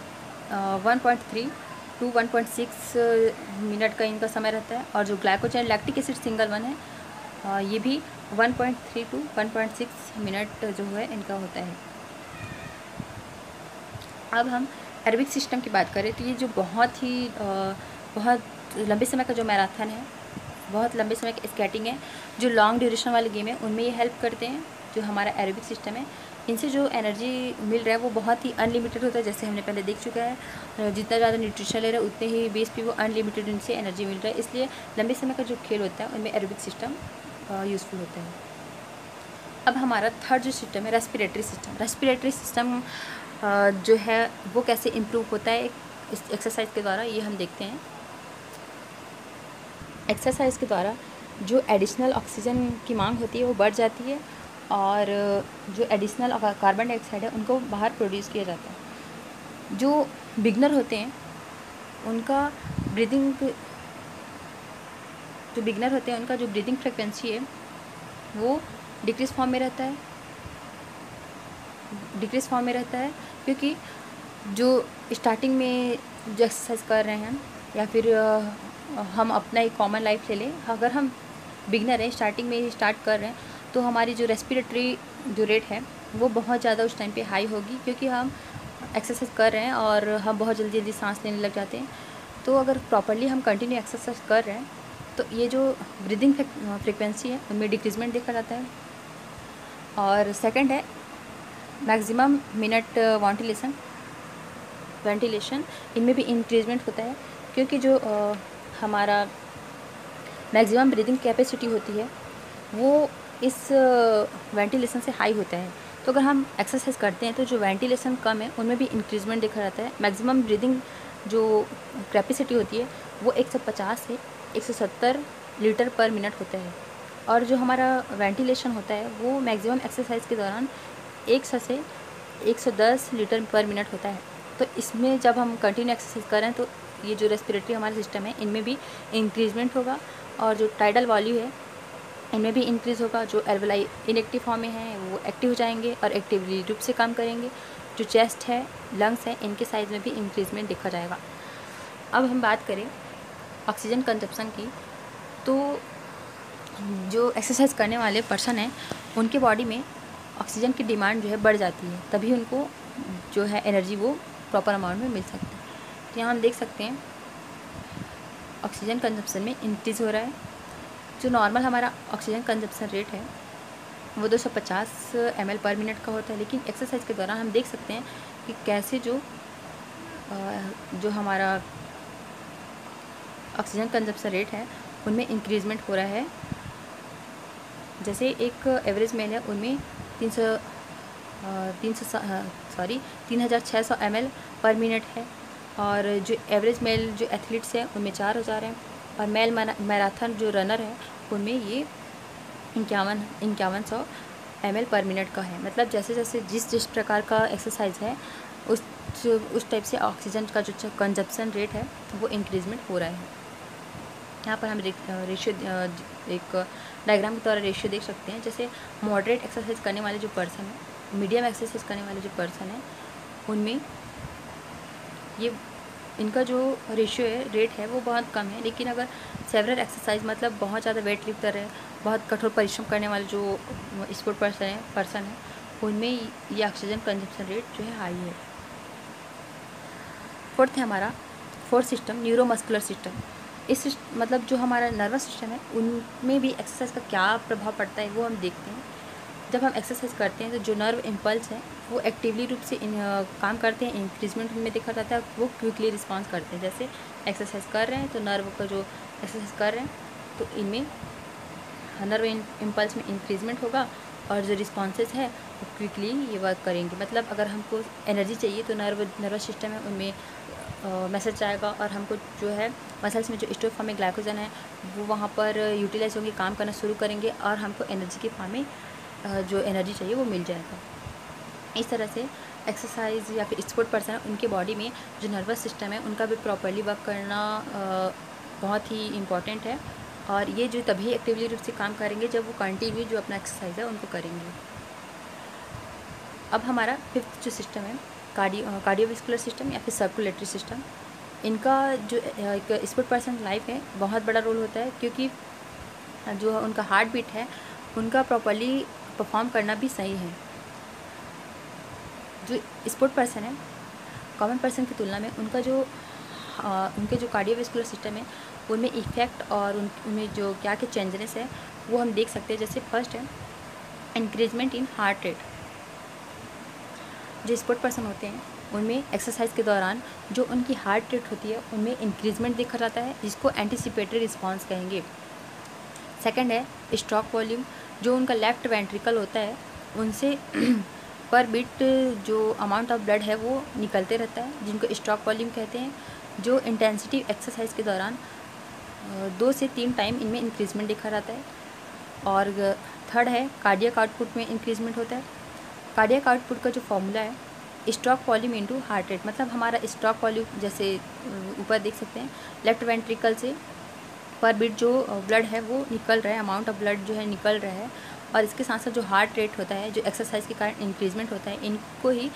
1.3 to 1.6 मिनट का इनका समय रहता है। और जो glycogen lactic acid single one है ये भी 1.3 to 1.6 मिनट जो है इनका होता है। अब हम एरोबिक सिस्टम की बात करें तो ये जो बहुत लंबे समय का जो मैराथन है, बहुत लंबे समय की स्केटिंग है, जो लॉन्ग ड्यूरेशन वाले गेम है उनमें ये हेल्प करते हैं। जो हमारा एरोबिक सिस्टम है इनसे जो एनर्जी मिल रहा है वो बहुत ही अनलिमिटेड होता है। जैसे हमने पहले देख चुका है, जितना ज़्यादा न्यूट्रिशन ले रहे हैं उतने ही बेस पे वो अनलिमिटेड इनसे एनर्जी मिल रहा है। इसलिए लंबे समय का जो खेल होता है उनमें एरोबिक सिस्टम यूज़फुल होता है। अब हमारा थर्ड जो सिस्टम है रेस्पिरेटरी सिस्टम जो है वो कैसे इम्प्रूव होता है इस एक्सरसाइज के द्वारा, ये हम देखते हैं। एक्सरसाइज के द्वारा जो एडिशनल ऑक्सीजन की मांग होती है वो बढ़ जाती है और जो एडिशनल कार्बन डाइऑक्साइड है उनको बाहर प्रोड्यूस किया जाता है। जो बिगनर होते हैं उनका जो ब्रीदिंग फ्रिक्वेंसी है वो डिक्रीज फॉर्म में रहता है क्योंकि जो स्टार्टिंग में जो एक्सरसाइज कर रहे हैं या फिर हम अपना एक कॉमन लाइफ ले लें, अगर हम बिगनर हैं, स्टार्टिंग में ही स्टार्ट कर रहे हैं, तो हमारी जो रेस्पिरेटरी जो रेट है वो बहुत ज़्यादा उस टाइम पे हाई होगी, क्योंकि हम एक्सरसाइज कर रहे हैं और हम बहुत जल्दी जल्दी सांस लेने लग जाते हैं। तो अगर प्रॉपरली हम कंटिन्यू एक्सरसाइज कर रहे हैं तो ये जो ब्रीदिंग फ्रिक्वेंसी है उनमें डिक्रीजमेंट देखा जाता है। और सेकंड है मैक्सिमम मिनट वेंटिलेशन, इनमें भी इंक्रीजमेंट होता है, क्योंकि जो हमारा मैक्सिमम ब्रीदिंग कैपेसिटी होती है वो इस वेंटिलेशन से हाई होता है। तो अगर हम एक्सरसाइज करते हैं तो जो वेंटिलेशन कम है उनमें भी इंक्रीजमेंट देखा जाता है। मैक्सिमम ब्रीदिंग जो कैपेसिटी होती है वो 150 से 170 लीटर पर मिनट होता है, और जो हमारा वेंटिलेशन होता है वो मैक्सिमम एक्सरसाइज के दौरान 100 से 110 लीटर पर मिनट होता है। तो इसमें जब हम कंटिन्यू एक्सरसाइज कर रहे हैं तो ये जो रेस्पिरेटरी हमारा सिस्टम है इनमें भी इंक्रीजमेंट होगा, और जो टाइडल वॉल्यूम है इनमें भी इंक्रीज़ होगा। जो एल्वेलाई इनएक्टिव फॉर्म में हैं वो एक्टिव हो जाएंगे और एक्टिवली रूप से काम करेंगे। जो चेस्ट है, लंग्स है, इनके साइज़ में भी इंक्रीजमेंट देखा जाएगा। अब हम बात करें ऑक्सीजन कंजप्शन की, तो जो एक्सरसाइज करने वाले पर्सन हैं उनके बॉडी में ऑक्सीजन की डिमांड जो है बढ़ जाती है, तभी उनको जो है एनर्जी वो प्रॉपर अमाउंट में मिल सकती है। तो यहाँ हम देख सकते हैं ऑक्सीजन कंजप्शन में इंक्रीज़ हो रहा है। जो नॉर्मल हमारा ऑक्सीजन कंजप्शन रेट है वो 250 ml पर मिनट का होता है, लेकिन एक्सरसाइज के दौरान हम देख सकते हैं कि कैसे जो हमारा ऑक्सीजन कंजप्शन रेट है उनमें इंक्रीजमेंट हो रहा है। जैसे एक एवरेज मेल है उनमें 3600 ml पर मिनट है, और जो एवरेज मेल जो एथलीट्स हैं उनमें 4000 है, और मेल मैराथन जो रनर है उनमें ये 5100 ml पर मिनट का है। मतलब जैसे जैसे जिस प्रकार का एक्सरसाइज है उस टाइप से ऑक्सीजन का जो कंजप्शन रेट है वो इंक्रीजमेंट हो रहा है। यहाँ पर हम रेशियो एक डायग्राम के द्वारा रेशियो देख सकते हैं। जैसे मॉडरेट एक्सरसाइज करने वाले जो पर्सन है, मीडियम एक्सरसाइज करने वाले जो पर्सन है, उनमें ये इनका जो रेशियो है रेट है वो बहुत कम है। लेकिन अगर सेवरल एक्सरसाइज मतलब बहुत ज़्यादा वेट लिफ्टर है, बहुत कठोर परिश्रम करने वाले जो स्पोर्ट पर्सन है उनमें ये ऑक्सीजन कंजप्शन रेट जो है हाई है। फोर्थ है हमारा सिस्टम न्यूरोमस्कुलर सिस्टम। इस मतलब जो हमारा नर्वस सिस्टम है उनमें भी एक्सरसाइज का क्या प्रभाव पड़ता है वो हम देखते हैं। जब हम एक्सरसाइज करते हैं तो जो नर्व इम्पल्स हैं वो एक्टिवली रूप से काम करते हैं, इंक्रीजमेंट उनमें देखा जाता है, वो क्विकली रिस्पॉन्स करते हैं। जैसे एक्सरसाइज कर रहे हैं तो नर्व का जो एक्सरसाइज कर रहे हैं तो इनमें नर्व इम्पल्स में इंक्रीजमेंट होगा, और जो रिस्पॉन्सेज है वो क्विकली ये वर्क करेंगे। मतलब अगर हमको एनर्जी चाहिए तो नर्वस सिस्टम है उनमें मैसेज आएगा, और हमको जो है मसल्स में जो स्टोर फॉर्म में ग्लाइकोजन है वो वहाँ पर यूटिलाइज होंगे, काम करना शुरू करेंगे, और हमको एनर्जी के फॉर्म में जो एनर्जी चाहिए वो मिल जाएगा। इस तरह से एक्सरसाइज या फिर स्पोर्ट पर्सन उनके बॉडी में जो नर्वस सिस्टम है उनका भी प्रॉपरली वर्क करना बहुत ही इम्पॉर्टेंट है, और ये जो तभी एक्टिवली रूप से काम करेंगे जब वो कंटिन्यू जो अपना एक्सरसाइज है उनको करेंगे। अब हमारा फिफ्थ जो सिस्टम है कार्डियोवैस्कुलर सिस्टम या फिर सर्कुलेटरी सिस्टम। इनका जो एक स्पोर्ट पर्सन लाइफ है बहुत बड़ा रोल होता है, क्योंकि जो उनका हार्ट बीट है उनका प्रॉपरली परफॉर्म करना भी सही है। जो स्पोर्ट पर्सन है कॉमन पर्सन की तुलना में उनका जो उनके जो कार्डियोवैस्कुलर सिस्टम है उनमें इफेक्ट और उनमें जो क्या क्या चेंजेस है वो हम देख सकते हैं। जैसे फर्स्ट है इंक्रीजमेंट इन हार्ट रेट। जो स्पोर्ट पर्सन होते हैं उनमें एक्सरसाइज के दौरान जो उनकी हार्ट रेट होती है उनमें इंक्रीजमेंट देखा जाता है, जिसको एंटीसिपेटरी रिस्पॉन्स कहेंगे। सेकंड है स्ट्रोक वॉल्यूम। जो उनका लेफ्ट वेंट्रिकल होता है उनसे पर बीट जो अमाउंट ऑफ ब्लड है वो निकलते रहता है, जिनको स्ट्रोक वॉल्यूम कहते हैं। जो इंटेंसिटी एक्सरसाइज के दौरान 2 से 3 टाइम इनमें इंक्रीजमेंट देखा जाता है। और थर्ड है कार्डियक आउटपुट में इंक्रीजमेंट होता है। कार्डियक आउटपुट का जो फॉर्मूला है stroke volume into heart rate. मतलब हमारा स्ट्रोक वॉल्यूम जैसे ऊपर देख सकते हैं लेफ्ट वेंट्रिकल से पर बीट जो ब्लड है वो निकल रहा है, अमाउंट ऑफ ब्लड जो है निकल रहा है, और इसके साथ साथ जो हार्ट रेट होता है, जो एक्सरसाइज के कारण इंक्रीजमेंट होता है, इनको ही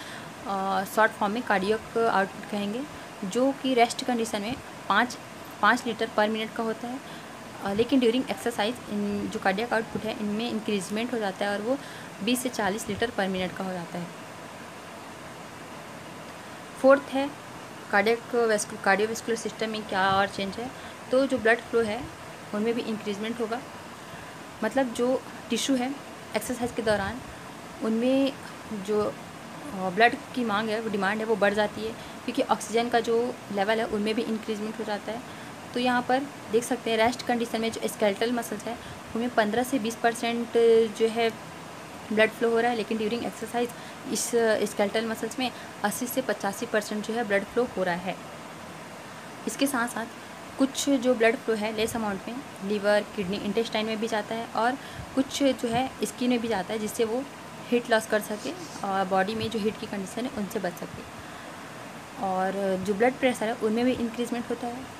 शॉर्ट फॉर्म में कार्डियक आउटपुट कहेंगे, जो कि रेस्ट कंडीशन में 5 लीटर पर मिनट का होता है। लेकिन ड्यूरिंग एक्सरसाइज इन जो कार्डियक आउटपुट है इनमें इंक्रीजमेंट हो जाता है और वो 20 से 40 लीटर पर मिनट का हो जाता है। फोर्थ है कार्डियोवैस्कुलर सिस्टम में क्या और चेंज है, तो जो ब्लड फ्लो है उनमें भी इंक्रीजमेंट होगा। मतलब जो टिश्यू है एक्सरसाइज के दौरान उनमें जो ब्लड की मांग है, वो डिमांड है, वो बढ़ जाती है, क्योंकि ऑक्सीजन का जो लेवल है उनमें भी इंक्रीजमेंट हो जाता है। तो यहाँ पर देख सकते हैं रेस्ट कंडीशन में जो स्केलेटल मसल्स है उनमें 15 से 20% जो है ब्लड फ्लो हो रहा है, लेकिन ड्यूरिंग एक्सरसाइज इस स्केलेटल मसल्स में 80 से 85% जो है ब्लड फ्लो हो रहा है। इसके साथ साथ कुछ जो ब्लड फ्लो है लेस अमाउंट में लीवर, किडनी, इंटेस्टाइन में भी जाता है और कुछ जो है स्किन में भी जाता है, जिससे वो हीट लॉस कर सके और बॉडी में जो हीट की कंडीशन है उनसे बच सके। और जो ब्लड प्रेशर है उनमें भी इंक्रीजमेंट होता है।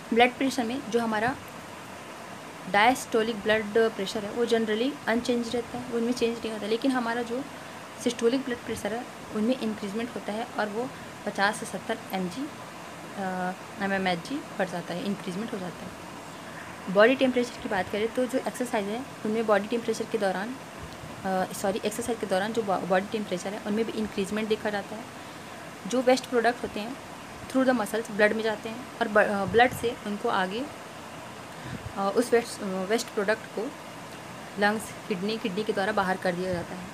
ब्लड प्रेशर में जो हमारा डायस्टोलिक ब्लड प्रेशर है वो जनरली अनचेंज रहता है, उनमें चेंज नहीं होता, लेकिन हमारा जो सिस्टोलिक ब्लड प्रेशर है उनमें इंक्रीजमेंट होता है और वो 50 से 70 mmHg बढ़ जाता है, इंक्रीजमेंट हो जाता है। बॉडी टेम्परेचर की बात करें तो जो एक्सरसाइज है उनमें बॉडी टेम्परेचर के दौरान एक्सरसाइज के दौरान जो बॉडी टेम्परेचर है उनमें भी इंक्रीजमेंट देखा जाता है। जो वेस्ट प्रोडक्ट होते हैं थ्रू द मसल्स ब्लड में जाते हैं और ब्लड से उनको आगे उस वेस्ट प्रोडक्ट को लंग्स, किडनी के द्वारा बाहर कर दिया जाता है।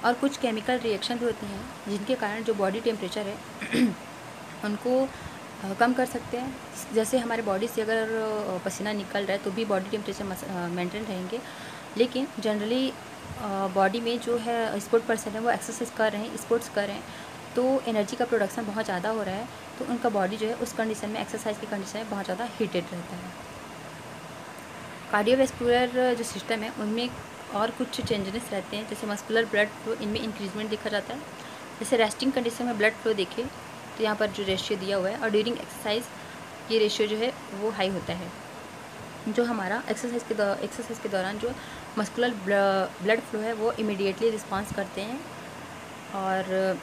और कुछ केमिकल रिएक्शन भी होती हैं जिनके कारण जो बॉडी टेम्परेचर है उनको कम कर सकते हैं। जैसे हमारे बॉडी से अगर पसीना निकल रहा है तो भी बॉडी टेम्परेचर मेंटेन रहेंगे, लेकिन जनरली बॉडी में जो है स्पोर्ट पर्सन है वो एक्सरसाइज कर रहे हैं, स्पोर्ट्स कर रहे हैं, तो एनर्जी का प्रोडक्शन बहुत ज़्यादा हो रहा है, तो उनका बॉडी जो है उस कंडीशन में, एक्सरसाइज की कंडीशन में बहुत ज़्यादा हीटेड रहता है। कार्डियोवैस्कुलर जो सिस्टम है उनमें और कुछ चेंजेस रहते हैं, जैसे मस्कुलर ब्लड फ्लो, इनमें इंक्रीजमेंट देखा जाता है। जैसे रेस्टिंग कंडीशन में ब्लड फ्लो देखें तो यहाँ पर जो रेशियो दिया हुआ है, और ड्यूरिंग एक्सरसाइज ये रेशियो जो है वो हाई होता है। जो हमारा एक्सरसाइज के दौरान जो मस्कुलर ब्लड फ्लो है वो इमीडिएटली रिस्पॉन्स करते हैं और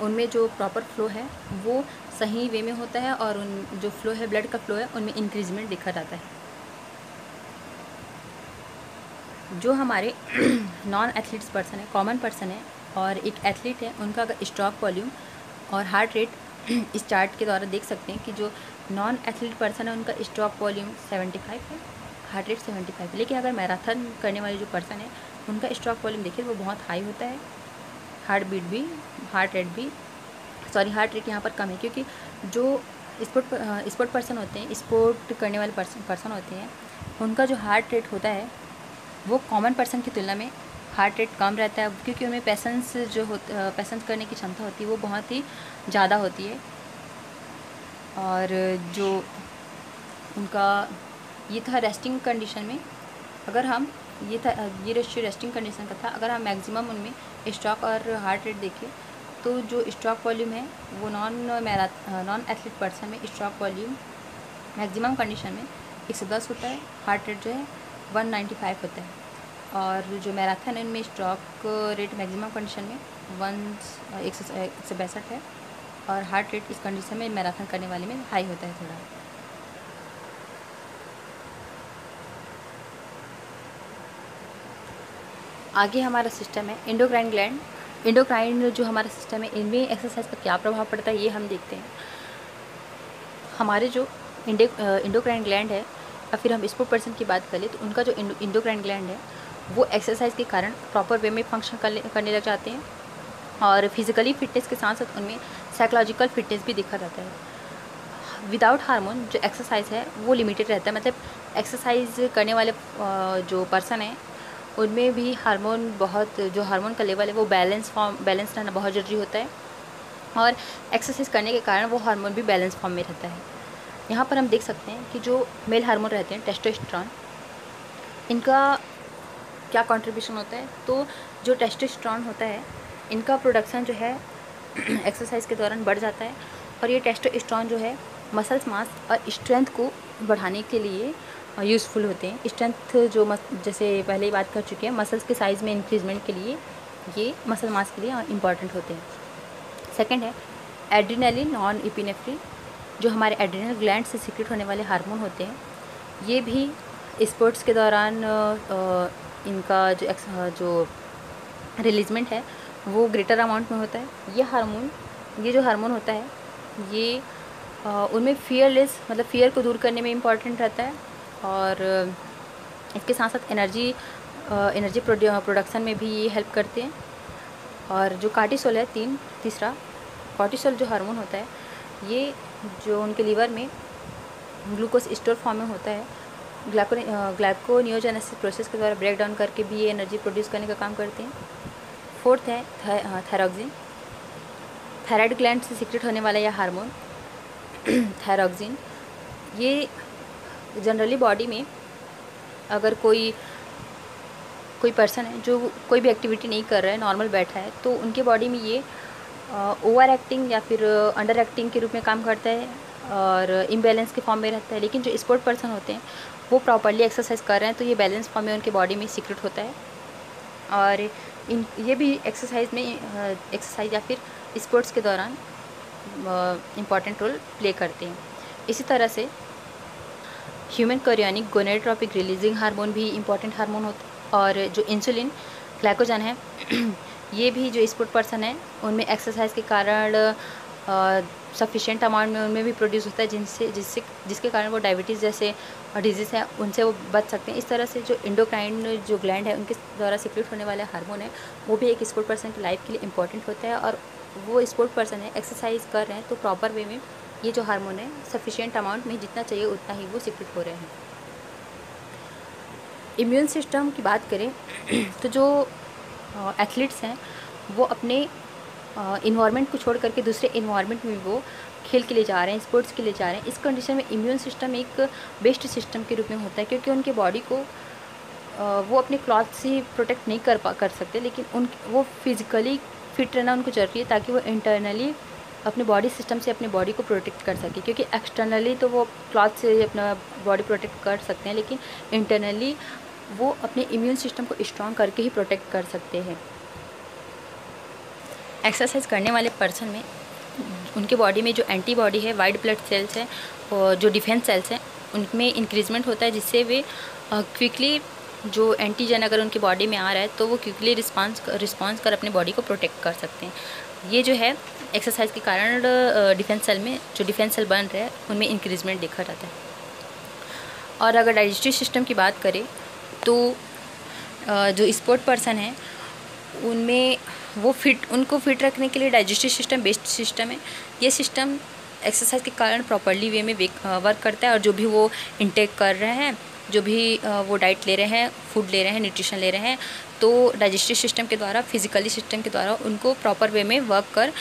उनमें जो प्रॉपर फ्लो है वो सही वे में होता है और उन जो फ्लो है ब्लड का फ्लो है उनमें इंक्रीजमेंट देखा जाता है। जो हमारे नॉन एथलीट्स पर्सन है, कॉमन पर्सन है और एक एथलीट है, उनका अगर स्ट्रोक वॉल्यूम और हार्ट रेट इस चार्ट के द्वारा देख सकते हैं कि जो नॉन एथलीट पर्सन है उनका स्ट्रोक वॉल्यूम 75 है, हार्ट रेट 75 है, लेकिन अगर मैराथन करने वाले जो पर्सन है उनका स्ट्रोक वॉल्यूम देखिए वो बहुत हाई होता है, हार्ट रेट यहाँ पर कम है, क्योंकि जो स्पोर्ट पर्सन होते हैं, स्पोर्ट करने वाले पर्सन होते हैं, उनका जो हार्ट रेट होता है वो कॉमन पर्सन की तुलना में हार्ट रेट कम रहता है, क्योंकि उनमें पेशेंस करने की क्षमता होती है वो बहुत ही ज़्यादा होती है। और जो उनका ये था रेस्टिंग कंडीशन में, अगर हम ये रेशियो रेस्टिंग कंडीशन का था, अगर हम मैक्सिमम उनमें स्ट्रोक और हार्ट रेट देखें तो जो स्ट्रोक वॉल्यूम है वो नॉन एथलीट पर्सन में स्ट्रोक वॉल्यूम मैक्सिमम कंडीशन में 110 होता है, हार्ट रेट जो है 195 होता है, और जो मैराथन है उनमें स्ट्रोक रेट मैक्सिमम कंडीशन में 162 है और हार्ट रेट इस कंडीशन में मैराथन करने वाले में हाई होता है थोड़ा। आगे हमारा सिस्टम है एंडोक्राइन ग्लैंड। एंडोक्राइन जो हमारा सिस्टम है इनमें एक्सरसाइज का क्या प्रभाव पड़ता है ये हम देखते हैं। हमारे जो एंडोक्राइन ग्लैंड है, या फिर हम स्पोर्ट पर्सन की बात करें तो उनका जो एंडोक्राइन ग्लैंड है वो एक्सरसाइज के कारण प्रॉपर वे में फंक्शन करने लग जाते हैं और फिजिकली फिटनेस के साथ साथ उनमें साइकोलॉजिकल फिटनेस भी देखा जाता है। विदाउट हार्मोन जो एक्सरसाइज है वो लिमिटेड रहता है, मतलब एक्सरसाइज करने वाले जो पर्सन है उनमें भी जो हार्मोन का लेवल है वो बैलेंस रहना बहुत ज़रूरी होता है, और एक्सरसाइज करने के कारण वो हार्मोन भी बैलेंस फॉर्म में रहता है। यहाँ पर हम देख सकते हैं कि जो मेल हार्मोन रहते हैं टेस्टोस्टेरोन, इनका क्या कंट्रीब्यूशन होता है, तो जो टेस्टोस्टेरोन होता है इनका प्रोडक्शन जो है एक्सरसाइज के दौरान बढ़ जाता है, और ये टेस्टोस्टेरोन जो है मसल्स मास और स्ट्रेंथ को बढ़ाने के लिए यूज़फुल होते हैं। स्ट्रेंथ जो जैसे पहले ही बात कर चुके हैं, मसल्स के साइज़ में इंक्रीजमेंट के लिए ये मसल मास के लिए इम्पॉर्टेंट होते हैं। सेकंड है एड्रेनालिन नॉन एपिनेफ्रिन, जो हमारे एड्रेनल ग्लैंड से सीक्रेट होने वाले हार्मोन होते हैं। ये भी स्पोर्ट्स के दौरान इनका जो रिलीजमेंट है वो ग्रेटर अमाउंट में होता है। ये जो हार्मोन होता है ये उनमें फियरलेस मतलब फियर को दूर करने में इम्पॉर्टेंट रहता है, और इसके साथ साथ एनर्जी प्रोडक्शन में भी ये हेल्प करते हैं। और जो कार्टिसोल है तीसरा कॉर्टिसोल जो हार्मोन होता है, ये जो उनके लीवर में ग्लूकोज स्टोर फॉर्म में होता है, ग्लाइकोनियोजेनेसिस प्रोसेस के द्वारा ब्रेक डाउन करके भी ये एनर्जी प्रोड्यूस करने का काम करते हैं। फोर्थ है थायरॉक्सिन, थायराइड ग्लैंड से सीक्रेट होने वाला यह हार्मोन थायरॉक्सिन, ये जनरली बॉडी में अगर कोई पर्सन है जो कोई भी एक्टिविटी नहीं कर रहा है, नॉर्मल बैठा है, तो उनके बॉडी में ये ओवर एक्टिंग या फिर अंडर एक्टिंग के रूप में काम करता है और इम्बैलेंस के फॉर्म में रहता है। लेकिन जो स्पोर्ट पर्सन होते हैं वो प्रॉपर्ली एक्सरसाइज कर रहे हैं तो ये बैलेंस फॉर्म में उनके बॉडी में सीक्रेट होता है, और ये भी एक्सरसाइज या फिर स्पोर्ट्स के दौरान इम्पॉर्टेंट रोल प्ले करते हैं। इसी तरह से human chorionic gonadotropic releasing hormone भी इम्पॉर्टेंट हार्मोन होता है, और जो इंसुलिन ग्लाइकोजन है ये भी जो स्पोर्ट पर्सन है उनमें एक्सरसाइज के कारण सफिशिएंट अमाउंट में उनमें भी प्रोड्यूस होता है, जिसके कारण वो डायबिटीज़ जैसे डिजीज़ है उनसे वो बच सकते हैं। इस तरह से जो एंडोक्राइन जो ग्लैंड है उनके द्वारा सीक्रेट होने वाले हार्मोन है वो भी एक स्पोर्ट पर्सन की लाइफ के लिए इम्पॉर्टेंट होता है, और वो स्पोर्ट पर्सन है एक्सरसाइज कर रहे हैं तो प्रॉपर वे में ये जो हार्मोन है सफिशिएंट अमाउंट में जितना चाहिए उतना ही वो सीक्रेट हो रहे हैं। इम्यून सिस्टम की बात करें तो जो एथलीट्स हैं वो अपने इन्वायरमेंट को छोड़ करके दूसरे इन्वायरमेंट में वो खेल के लिए जा रहे हैं, स्पोर्ट्स के लिए जा रहे हैं। इस कंडीशन में इम्यून सिस्टम एक बेस्ट सिस्टम के रूप में होता है, क्योंकि उनके बॉडी को वो अपने क्लॉथ से प्रोटेक्ट नहीं कर सकते, लेकिन वो फिज़िकली फिट रहना उनको ज़रूरी है ताकि वो इंटरनली अपने बॉडी सिस्टम से अपने बॉडी को प्रोटेक्ट कर सके। क्योंकि एक्सटर्नली तो वो क्लॉथ से अपना बॉडी प्रोटेक्ट कर सकते हैं, लेकिन इंटरनली वो अपने इम्यून सिस्टम को स्ट्रॉन्ग करके ही प्रोटेक्ट कर सकते हैं। एक्सरसाइज करने वाले पर्सन में उनके बॉडी में जो एंटीबॉडी है, वाइट ब्लड सेल्स हैं और जो डिफेंस सेल्स हैं उनमें इंक्रीजमेंट होता है, जिससे वे क्विकली जो एंटीजन अगर उनके बॉडी में आ रहा है तो वो क्विकली रिस्पॉन्स कर अपने बॉडी को प्रोटेक्ट कर सकते हैं। ये जो है एक्सरसाइज के कारण डिफेंस सेल में जो डिफेंस सेल बन रहे हैं उनमें इंक्रीजमेंट देखा जाता है। और अगर डाइजेस्टिव सिस्टम की बात करें तो जो स्पोर्ट पर्सन है उनमें उनको फिट रखने के लिए डाइजेस्टिव सिस्टम बेस्ट सिस्टम है। ये सिस्टम एक्सरसाइज के कारण प्रॉपर्ली वे में वर्क करता है, और जो भी वो इनटेक कर रहे हैं, जो भी वो डाइट ले रहे हैं, फूड ले रहे हैं, न्यूट्रिशन ले रहे हैं, तो डाइजेस्टिव सिस्टम के द्वारा, फिजिकली सिस्टम के द्वारा उनको प्रॉपर वे में वर्क कर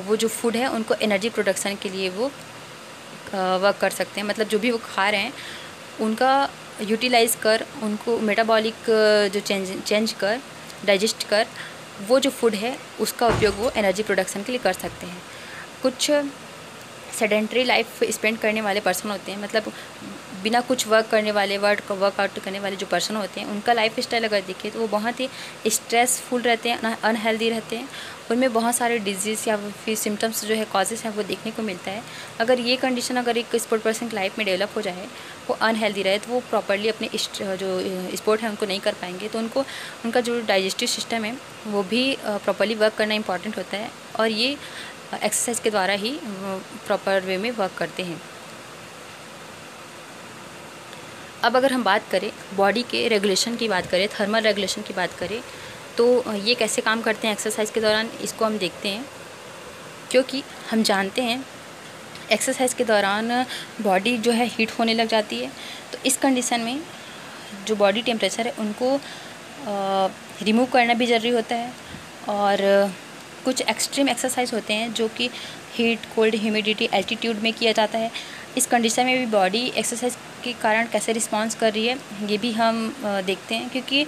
वो जो फूड है उनको एनर्जी प्रोडक्शन के लिए वो वर्क कर सकते हैं। मतलब जो भी वो खा रहे हैं उनका यूटिलाइज़ कर, उनको मेटाबॉलिक जो चेंज कर, डाइजेस्ट कर, वो जो फूड है उसका उपयोग वो एनर्जी प्रोडक्शन के लिए कर सकते हैं। कुछ सेडेंटरी लाइफ स्पेंड करने वाले पर्सन होते हैं, मतलब बिना कुछ वर्क करने वाले, वर्कआउट करने वाले जो पर्सन होते हैं उनका लाइफ स्टाइल अगर देखें तो वो बहुत ही स्ट्रेसफुल रहते हैं, अनहेल्दी रहते हैं। उनमें बहुत सारे डिजीज़ या फिर सिम्टम्स जो है, कॉजेज़ हैं वो देखने को मिलता है। अगर ये कंडीशन अगर एक स्पोर्ट पर्सन की लाइफ में डेवलप हो जाए, वो अनहेल्दी रहे, तो वो प्रॉपर्ली अपने जो स्पोर्ट है उनको नहीं कर पाएंगे, तो उनका जो डाइजेस्टिव सिस्टम है वो भी प्रॉपर्ली वर्क करना इंपॉर्टेंट होता है, और ये एक्सरसाइज के द्वारा ही प्रॉपर वे में वर्क करते हैं। अब अगर हम बात करें बॉडी के रेगुलेशन की बात करें, थर्मल रेगुलेशन की बात करें, तो ये कैसे काम करते हैं एक्सरसाइज के दौरान, इसको हम देखते हैं। क्योंकि हम जानते हैं एक्सरसाइज के दौरान बॉडी जो है हीट होने लग जाती है, तो इस कंडीशन में जो बॉडी टेम्परेचर है उनको रिमूव करना भी ज़रूरी होता है। और कुछ एक्सट्रीम एक्सरसाइज होते हैं जो कि हीट, कोल्ड, ह्यूमिडिटी, एल्टीट्यूड में किया जाता है। इस कंडीशन में भी बॉडी एक्सरसाइज के कारण कैसे रिस्पॉन्स कर रही है ये भी हम देखते हैं। क्योंकि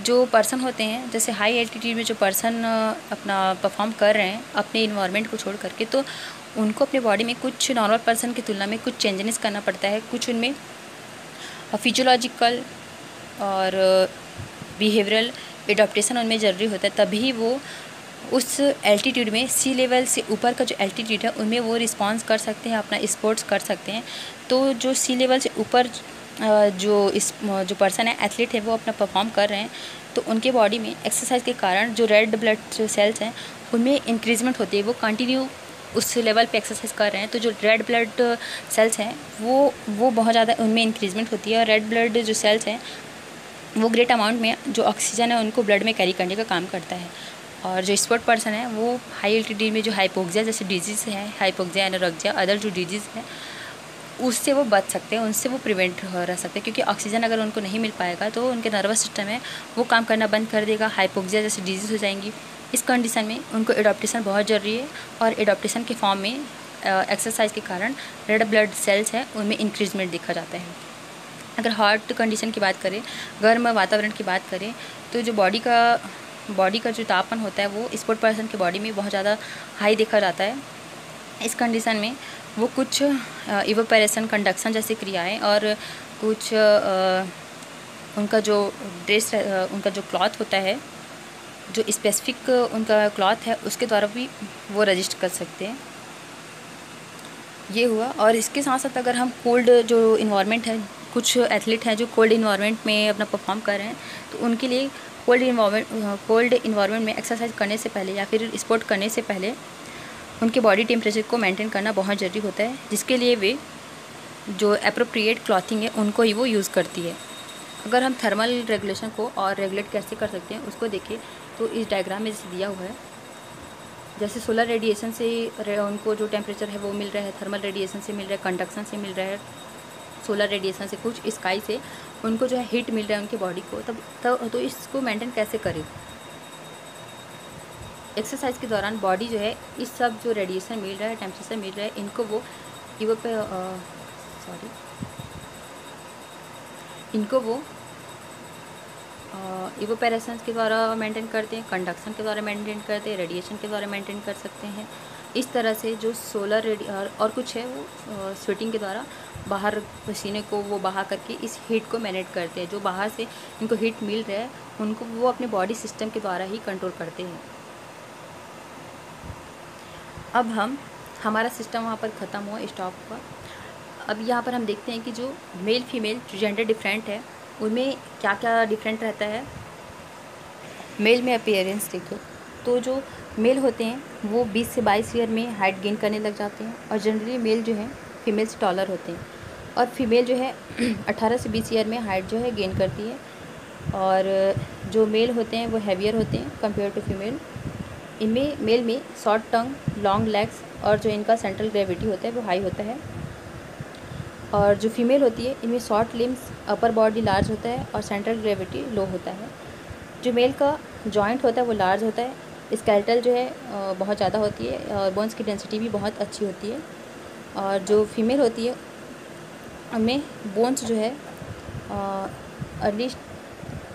जो पर्सन होते हैं, जैसे हाई एल्टीट्यूड में जो पर्सन अपना परफॉर्म कर रहे हैं अपने इन्वायरमेंट को छोड़ करके, तो उनको अपने बॉडी में कुछ नॉर्मल पर्सन की तुलना में कुछ चेंजेस करना पड़ता है। कुछ उनमें फिजियोलॉजिकल और बिहेवियरल एडाप्टेशन उनमें ज़रूरी होता है, तभी वो उस एल्टीट्यूड में सी लेवल से ऊपर का जो एल्टीट्यूड है उनमें वो रिस्पॉन्स कर सकते हैं, अपना स्पोर्ट्स कर सकते हैं। तो जो सी लेवल से ऊपर जो पर्सन है, एथलीट है, वो अपना परफॉर्म कर रहे हैं, तो उनके बॉडी में एक्सरसाइज के कारण जो रेड ब्लड सेल्स हैं उनमें इंक्रीजमेंट होती है। वो कंटिन्यू उस लेवल पे एक्सरसाइज कर रहे हैं, तो जो रेड ब्लड सेल्स हैं वो बहुत ज़्यादा उनमें इंक्रीजमेंट होती है। और रेड ब्लड जो सेल्स हैं वो ग्रेट अमाउंट में जो ऑक्सीजन है उनको ब्लड में कैरी करने का काम करता है। और जो स्पोर्ट पर्सन है वो हाई एल्टीट्यूड में जो हाइपोक्सिया जैसे डिजीज़ है, हाइपोक्सिया, एनोरेक्सिया, अदर जो डिजीज़ है उससे वो बच सकते हैं, उनसे वो प्रिवेंट रह सकते हैं, क्योंकि ऑक्सीजन अगर उनको नहीं मिल पाएगा तो उनके नर्वस सिस्टम है वो काम करना बंद कर देगा, हाइपोक्सिया जैसे डिजीज़ हो जाएंगी। इस कंडीशन में उनको एडॉप्टेशन बहुत ज़रूरी है, और एडॉप्टेशन के फॉर्म में एक्सरसाइज के कारण रेड ब्लड सेल्स है उनमें इंक्रीजमेंट देखा जाता है। अगर हॉट कंडीशन की बात करें, गर्म वातावरण की बात करें, तो जो बॉडी का जो तापमान होता है वो स्पोर्ट पर्सन के बॉडी में बहुत ज़्यादा हाई देखा जाता है। इस कंडीशन में वो कुछ इवोपरेशन, कंडक्शन जैसी क्रियाएं और कुछ उनका जो ड्रेस, उनका जो क्लॉथ होता है, जो स्पेसिफिक उनका क्लॉथ है उसके द्वारा भी वो रजिस्ट कर सकते हैं। ये हुआ। और इसके साथ साथ अगर हम कोल्ड जो इन्वायरमेंट है, कुछ एथलीट हैं जो कोल्ड इन्वायरमेंट में अपना परफॉर्म कर रहे हैं, तो उनके लिए कोल्ड इन्वायरमेंट में एक्सरसाइज करने से पहले या फिर स्पोर्ट करने से पहले उनके बॉडी टेम्परेचर को मेंटेन करना बहुत ज़रूरी होता है, जिसके लिए वे जो एप्रोप्रिएट क्लॉथिंग है उनको ही वो यूज़ करती है। अगर हम थर्मल रेगुलेशन को और रेगुलेट कैसे कर सकते हैं उसको देखें, तो इस डायग्राम में जैसे दिया हुआ है, जैसे सोलर रेडिएशन से उनको जो टेम्परेचर है वो मिल रहा है, थर्मल रेडिएशन से मिल रहा है, कंडक्शन से मिल रहा है, सोलर रेडिएशन से, कुछ स्काई से उनको जो है हीट मिल रहा है उनकी बॉडी को, तब तो इसको मेंटेन कैसे करें। एक्सरसाइज के दौरान बॉडी जो है इस सब जो रेडिएशन मिल रहा है, टेम्परेचर मिल रहा है, इनको वो इवोपेरेशन के द्वारा मेंटेन करते हैं, कंडक्शन के द्वारा मेंटेन करते हैं, रेडिएशन के द्वारा मेंटेन कर सकते हैं। इस तरह से जो सोलर और कुछ है वो स्वेटिंग के द्वारा बाहर पसीने को वो बहा करके इस हीट को मैनेज करते हैं। जो बाहर से इनको हीट मिल रहा है उनको वो अपने बॉडी सिस्टम के द्वारा ही कंट्रोल करते हैं। अब हमारा सिस्टम वहाँ पर ख़त्म हुआ, स्टॉप हुआ। अब यहाँ पर हम देखते हैं कि जो मेल फीमेल जो जेंडर डिफरेंट है उनमें क्या क्या डिफरेंट रहता है। मेल में अपीयरेंस देखो, तो जो मेल होते हैं वो 20 से 22 ईयर में हाइट गेन करने लग जाते हैं, और जनरली मेल जो है फीमेल से टॉलर होते हैं, और फीमेल जो है 18 से 20 ईयर में हाइट जो है गेन करती है। और जो मेल होते हैं वो हैवियर होते हैं कंपेयर टू फीमेल। इनमें मेल में शॉर्ट टंग, लॉन्ग लेग्स, और जो इनका सेंट्रल ग्रेविटी होता है वो हाई होता है। और जो फीमेल होती है इनमें short limbs, upper body large होता है और सेंट्रल ग्रेविटी लो होता है। जो मेल का जॉइंट होता है वो लार्ज होता है, स्केलेटल जो है बहुत ज़्यादा होती है, और बोन्स की डेंसिटी भी बहुत अच्छी होती है। और जो फीमेल होती है उनमें बोन्स जो है अर्ली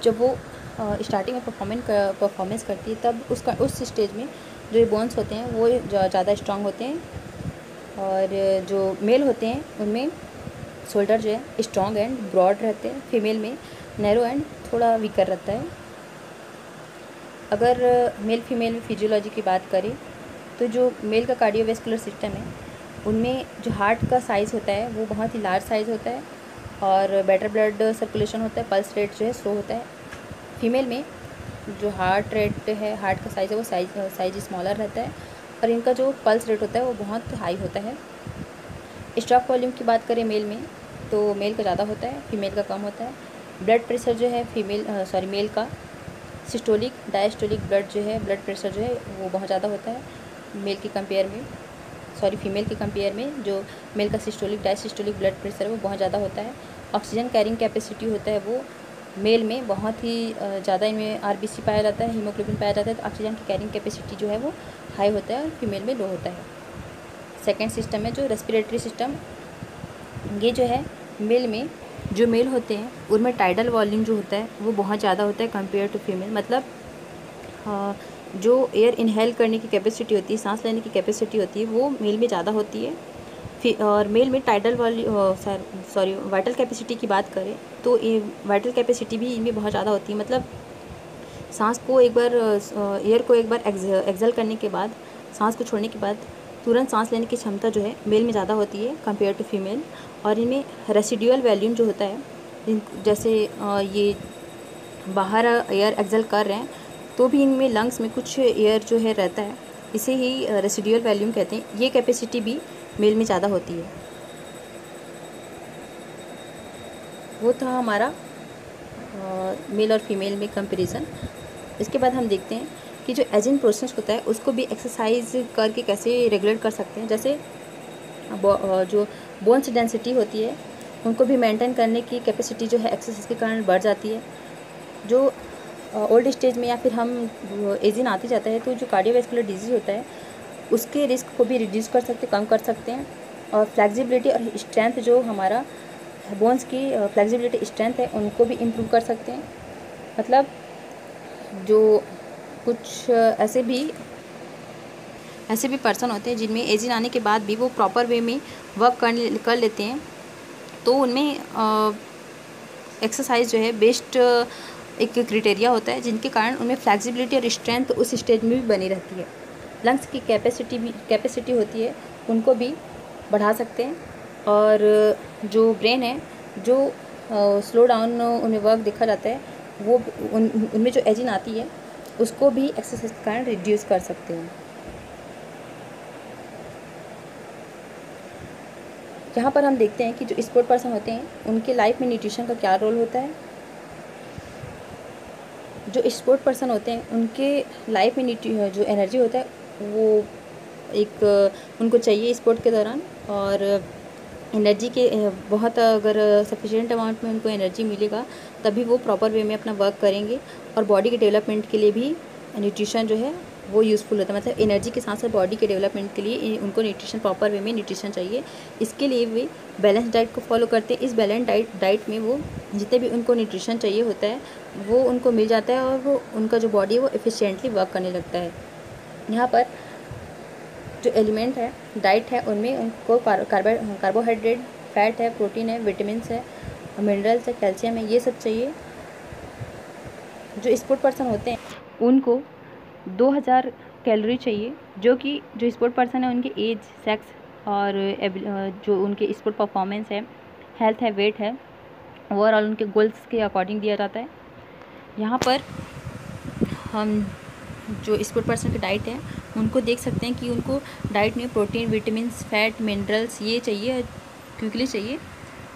जब वो स्टार्टिंग में परफॉर्मेंस करती है तब उस स्टेज में जो ये बोन्स होते हैं वो ज़्यादा स्ट्रांग होते हैं। और जो मेल होते हैं उनमें शोल्डर जो है स्ट्रॉन्ग एंड ब्रॉड रहते हैं, फीमेल में नैरो एंड थोड़ा वीकर रहता है। अगर मेल फीमेल में फिजियोलॉजी की बात करें, तो जो मेल का कार्डियोवैस्कुलर सिस्टम है उनमें जो हार्ट का साइज़ होता है वो बहुत ही लार्ज साइज़ होता है, और बेटर ब्लड सर्कुलेशन होता है, पल्स रेट जो है स्लो होता है। फीमेल में जो हार्ट रेट है, हार्ट का साइज़ है वो साइज स्मॉलर रहता है, और इनका जो पल्स रेट होता है वो बहुत हाई होता है। स्ट्रोक वॉल्यूम की बात करें मेल में, तो मेल का ज़्यादा होता है, फीमेल का कम होता है। ब्लड प्रेशर जो है मेल का सिस्टोलिक डायस्टोलिक ब्लड प्रेशर जो है वो बहुत ज़्यादा होता है फीमेल के कंपेयर में जो मेल का सिस्टोलिक डायसिस्टोलिक ब्लड प्रेशर है वो बहुत ज़्यादा होता है। ऑक्सीजन कैरिंग कैपेसिटी होता है वो मेल में बहुत ही ज़्यादा, इनमें आरबीसी पाया जाता है, हीमोग्लोबिन पाया जाता है, तो ऑक्सीजन की कैरिंग कैपेसिटी जो है वो हाई होता है और फीमेल में लो होता है। सेकेंड सिस्टम है जो रेस्पिरेटरी सिस्टम, ये जो है मेल में जो मेल होते हैं उनमें टाइडल वॉल्यूम जो होता है वो बहुत ज़्यादा होता है कंपेयर टू फीमेल। मतलब जो एयर इनहेल करने की कैपेसिटी होती है, सांस लेने की कैपेसिटी होती है वो मेल में ज़्यादा होती है, और मेल में टाइडल वाइटल कैपेसिटी की बात करें तो ये वाइटल कैपेसिटी भी इनमें बहुत ज़्यादा होती है। मतलब सांस को एक बार एयर को एक बार एक्सहेल करने के बाद, सांस को छोड़ने के बाद तुरंत सांस लेने की क्षमता जो है मेल में ज़्यादा होती है कंपेयर टू फीमेल। और इनमें रेसिडुअल वॉल्यूम जो होता है, जैसे ये बाहर एयर एक्सहेल कर रहे हैं तो भी इनमें लंग्स में कुछ एयर जो है रहता है, इसे ही रेसिडुअल वॉल्यूम कहते हैं। ये कैपेसिटी भी मेल में ज़्यादा होती है। वो था हमारा मेल और फीमेल में कंपैरिजन। इसके बाद हम देखते हैं कि जो एजिंग प्रोसेस होता है उसको भी एक्सरसाइज करके कैसे रेगुलेट कर सकते हैं। जैसे जो बोन्स डेंसिटी होती है उनको भी मेंटेन करने की कैपेसिटी जो है एक्सरसाइज के कारण बढ़ जाती है। जो ओल्ड स्टेज में या फिर हम एजिंग आती जाता है तो जो कार्डियोवैस्कुलर डिजीज़ होता है उसके रिस्क को भी रिड्यूस कर सकते, कम कर सकते हैं। और फ्लेक्सिबिलिटी और स्ट्रेंथ, जो हमारा बोन्स की फ्लेक्सिबिलिटी स्ट्रेंथ है, उनको भी इम्प्रूव कर सकते हैं। मतलब जो कुछ ऐसे भी पर्सन होते हैं जिनमें एजिंग आने के बाद भी वो प्रॉपर वे में वर्क कर लेते हैं, तो उनमें एक्सरसाइज जो है बेस्ट एक क्राइटेरिया होता है, जिनके कारण उनमें फ्लेक्सिबिलिटी और स्ट्रेंथ उस स्टेज में भी बनी रहती है। लंग्स की कैपेसिटी होती है उनको भी बढ़ा सकते हैं। और जो ब्रेन है, जो स्लो डाउन उन्हें वर्क देखा जाता है, वो उनमें जो एजिंग आती है उसको भी एक्सरसाइज के कारण रिड्यूस कर सकते हैं। यहाँ पर हम देखते हैं कि जो स्पोर्ट पर्सन होते हैं उनके लाइफ में न्यूट्रिशन का क्या रोल होता है। जो स्पोर्ट पर्सन होते हैं उनके लाइफ में जो एनर्जी होता है वो उनको चाहिए स्पोर्ट के दौरान। और एनर्जी के बहुत अगर सफिशिएंट अमाउंट में उनको एनर्जी मिलेगा तभी वो प्रॉपर वे में अपना वर्क करेंगे। और बॉडी के डेवलपमेंट के लिए भी न्यूट्रिशन जो है वो यूज़फुल होता है। मतलब एनर्जी के साथ साथ बॉडी के डेवलपमेंट के लिए उनको न्यूट्रिशन, प्रॉपर वे में न्यूट्रिशन चाहिए। इसके लिए वे बैलेंस डाइट को फॉलो करते हैं। इस बैलेंस डाइट में वो जितने भी उनको न्यूट्रिशन चाहिए होता है वो उनको मिल जाता है और वो उनका जो बॉडी है वो एफिशिएंटली वर्क करने लगता है। यहाँ पर जो एलिमेंट है, डाइट है, उनमें उनको कार्बोहाइड्रेट, फैट है, प्रोटीन है, विटामिन्स है, मिनरल्स है, कैल्शियम है, ये सब चाहिए। जो स्पोर्ट पर्सन होते हैं उनको 2000 कैलोरी चाहिए, जो कि जो स्पोर्ट पर्सन है उनके एज, सेक्स और जो उनके स्पोर्ट परफॉर्मेंस है, हेल्थ है, वेट है, ओवरऑल उनके गोल्स के अकॉर्डिंग दिया जाता है। यहाँ पर हम जो स्पोर्ट पर्सन की डाइट है उनको देख सकते हैं कि उनको डाइट में प्रोटीन, विटामिन्स, फैट, मिनरल्स ये चाहिए, क्विकली चाहिए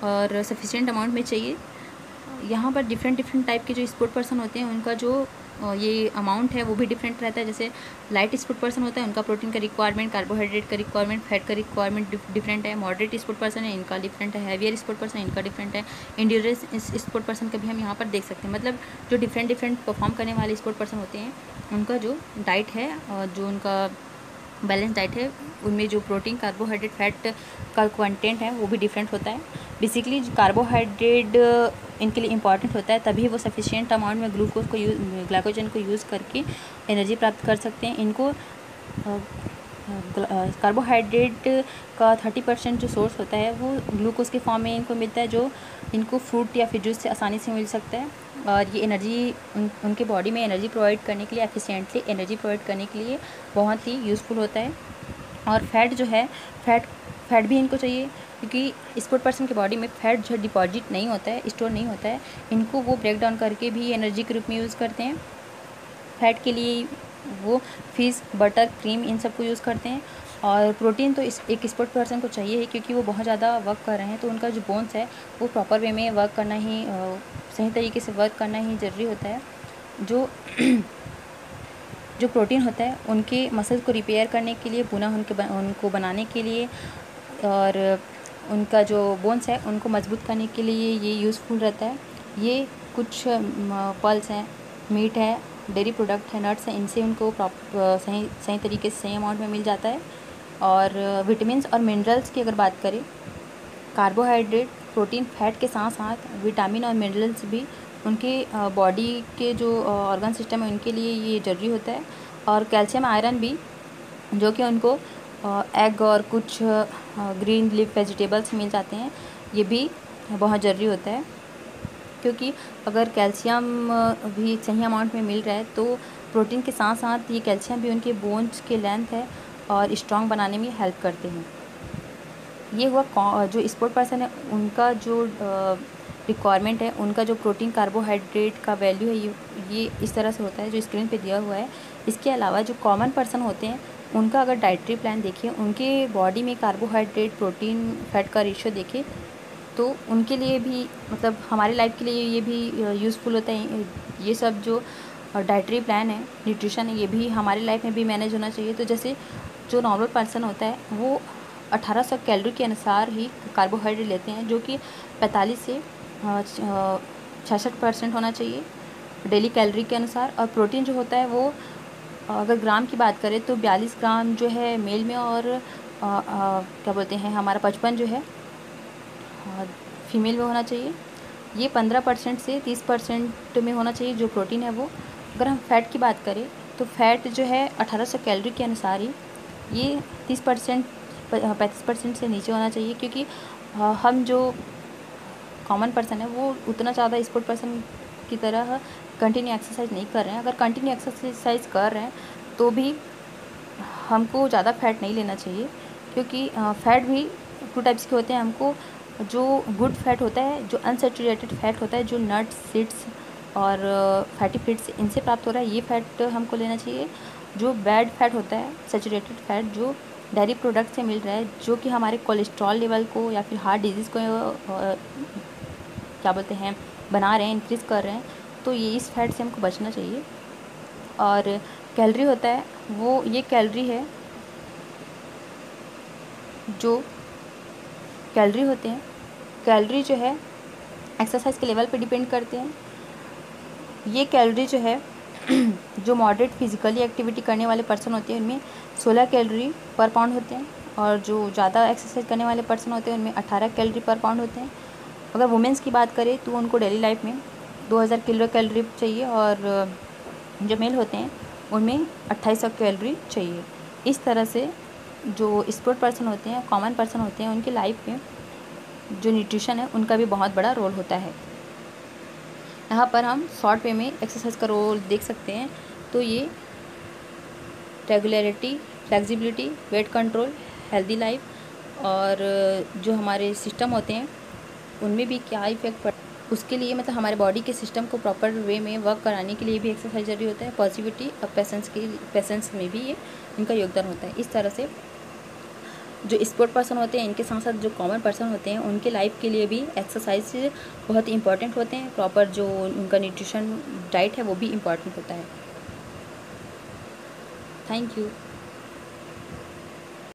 और सफिशिएंट अमाउंट में चाहिए। यहाँ पर डिफरेंट टाइप के जो स्पोर्ट पर्सन होते हैं उनका जो ये अमाउंट है वो भी डिफरेंट रहता है। जैसे लाइट स्पोर्ट पर्सन होता है उनका प्रोटीन का रिक्वायरमेंट, कार्बोहाइड्रेट का रिक्वायरमेंट, फैट का रिक्वायरमेंट डिफरेंट है। मॉडरेट स्पोर्ट पर्सन है इनका डिफरेंट है। हैवियर स्पोर्ट पर्सन इनका डिफरेंट है। इंड्योरेंस स्पोर्ट पर्सन का भी हम यहाँ पर देख सकते हैं। मतलब जो डिफरेंट परफॉर्म करने वाले स्पोर्ट पर्सन होते हैं उनका जो डाइट है और जो उनका बैलेंस डाइट है उनमें जो प्रोटीन, कार्बोहाइड्रेट, फैट का कंटेंट है वो भी डिफरेंट होता है। बेसिकली कार्बोहाइड्रेट इनके लिए इंपॉर्टेंट होता है, तभी वो सफिशिएंट अमाउंट में ग्लाइकोजन को यूज़ करके एनर्जी प्राप्त कर सकते हैं। इनको कार्बोहाइड्रेट का 30% जो सोर्स होता है वो ग्लूकोज के फॉर्म में इनको मिलता है, जो इनको फ्रूट या फिर जूस से आसानी से मिल सकता है। और ये एनर्जी उनके बॉडी में एनर्जी प्रोवाइड करने के लिए, एफिशिएंटली एनर्जी प्रोवाइड करने के लिए बहुत ही यूज़फुल होता है। और फैट जो है, फैट भी इनको चाहिए, क्योंकि स्पोर्ट पर्सन के बॉडी में फैट जो डिपॉजिट नहीं होता है, स्टोर नहीं होता है, इनको वो ब्रेक डाउन करके भी एनर्जी के रूप में यूज़ करते हैं। फैट के लिए वो फिश, बटर, क्रीम इन सब को यूज़ करते हैं। और प्रोटीन तो एक स्पोर्ट पर्सन को चाहिए ही, क्योंकि वो बहुत ज़्यादा वर्क कर रहे हैं, तो उनका जो बोन्स है वो प्रॉपर वे में वर्क करना ही, सही तरीके से वर्क करना ही ज़रूरी होता है। जो प्रोटीन होता है उनके मसल्स को रिपेयर करने के लिए, पुनः उनको बनाने के लिए, और उनका जो बोन्स है उनको मजबूत करने के लिए ये यूज़फुल रहता है। ये कुछ पल्स हैं, मीट है, डेयरी प्रोडक्ट है, नट्स हैं, इनसे उनको सही तरीके से सही अमाउंट में मिल जाता है। और विटामिन्स और मिनरल्स की अगर बात करें, कार्बोहाइड्रेट, प्रोटीन, फैट के साथ साथ विटामिन और मिनरल्स भी उनके बॉडी के जो ऑर्गन सिस्टम है उनके लिए ये ज़रूरी होता है। और कैल्शियम, आयरन भी, जो कि उनको एग और कुछ ग्रीन लीफ वेजिटेबल्स मिल जाते हैं, ये भी बहुत ज़रूरी होता है, क्योंकि अगर कैल्शियम भी सही अमाउंट में मिल रहा है तो प्रोटीन के साथ साथ ये कैल्शियम भी उनके बोन्स के लेंथ है और स्ट्रॉन्ग बनाने में हेल्प करते हैं। ये हुआ जो स्पोर्ट पर्सन है उनका जो रिक्वायरमेंट है, उनका जो प्रोटीन कार्बोहाइड्रेट का वैल्यू है ये इस तरह से होता है जो स्क्रीन पे दिया हुआ है। इसके अलावा जो कॉमन पर्सन होते हैं उनका अगर डाइटरी प्लान देखें, उनके बॉडी में कार्बोहाइड्रेट प्रोटीन फैट का रेशियो देखें तो उनके लिए भी मतलब हमारी लाइफ के लिए ये भी यूज़फुल होता है। ये सब जो डाइटरी प्लान है, न्यूट्रिशन है, ये भी हमारी लाइफ में भी मैनेज होना चाहिए। तो जैसे जो नॉर्मल पर्सन होता है वो 1800 कैलोरी के अनुसार ही कार्बोहाइड्रेट लेते हैं, जो कि 45 से 66% होना चाहिए डेली कैलोरी के अनुसार। और प्रोटीन जो होता है वो अगर ग्राम की बात करें तो 42 ग्राम जो है मेल में, और क्या बोलते हैं हमारा 55 जो है फीमेल में होना चाहिए। ये 15% से 30% में होना चाहिए जो प्रोटीन है वो। अगर हम फैट की बात करें तो फैट जो है 1800 कैलोरी के अनुसार ही ये 30% 35% से नीचे होना चाहिए, क्योंकि हम जो कॉमन पर्सन है वो उतना ज़्यादा स्पोर्ट पर्सन की तरह कंटिन्यू एक्सरसाइज नहीं कर रहे हैं। अगर कंटिन्यू एक्सरसाइज कर रहे हैं तो भी हमको ज़्यादा फैट नहीं लेना चाहिए, क्योंकि फ़ैट भी 2 टाइप्स के होते हैं। हमको जो गुड फैट होता है, जो अनसैचुरेटेड फैट होता है, जो नट्स सीड्स और फैटी फीड्स इनसे प्राप्त हो रहा है, ये फ़ैट हमको लेना चाहिए। जो बैड फैट होता है, सैचुरेटेड फैट, जो डेयरी प्रोडक्ट से मिल रहा है, जो कि हमारे कोलेस्ट्रॉल लेवल को या फिर हार्ट डिजीज़ को क्या बोलते हैं बना रहे हैं, इंक्रीज़ कर रहे हैं, तो ये इस फैट से हमको बचना चाहिए। और कैलोरी होता है वो ये कैलोरी है, जो कैलोरी होते हैं, कैलोरी जो है एक्सरसाइज के लेवल पे डिपेंड करते हैं। ये कैलोरी जो है जो मॉडरेट फिजिकली एक्टिविटी करने वाले पर्सन होते हैं उनमें 16 कैलोरी पर पाउंड होते हैं, और जो ज़्यादा एक्सरसाइज करने वाले पर्सन होते हैं उनमें 18 कैलोरी पर पाउंड होते हैं। अगर वुमेंस की बात करें तो उनको डेली लाइफ में 2000 किलो कैलोरी चाहिए, और जो मेल होते हैं उनमें 2800 कैलोरी चाहिए। इस तरह से जो स्पोर्ट पर्सन होते हैं, कॉमन पर्सन होते हैं, उनकी लाइफ में जो न्यूट्रिशन है उनका भी बहुत बड़ा रोल होता है। यहाँ पर हम शॉर्ट वे में एक्सरसाइज का रोल देख सकते हैं। तो ये regularity, flexibility, weight control, healthy life और जो हमारे सिस्टम होते हैं उनमें भी क्या इफेक्ट पड़ता है उसके लिए, मतलब हमारे बॉडी के सिस्टम को प्रॉपर वे में वर्क कराने के लिए भी एक्सरसाइज जरूरी होता है। पॉजिटिविटी और पेशेंस में भी ये इनका योगदान होता है। इस तरह से जो स्पोर्ट पर्सन होते हैं इनके साथ साथ जो कॉमन पर्सन होते हैं उनके लाइफ के लिए भी एक्सरसाइज बहुत इंपॉर्टेंट होते हैं। प्रॉपर जो उनका न्यूट्रिशन डाइट है वो भी इम्पॉर्टेंट होता है। Thank you.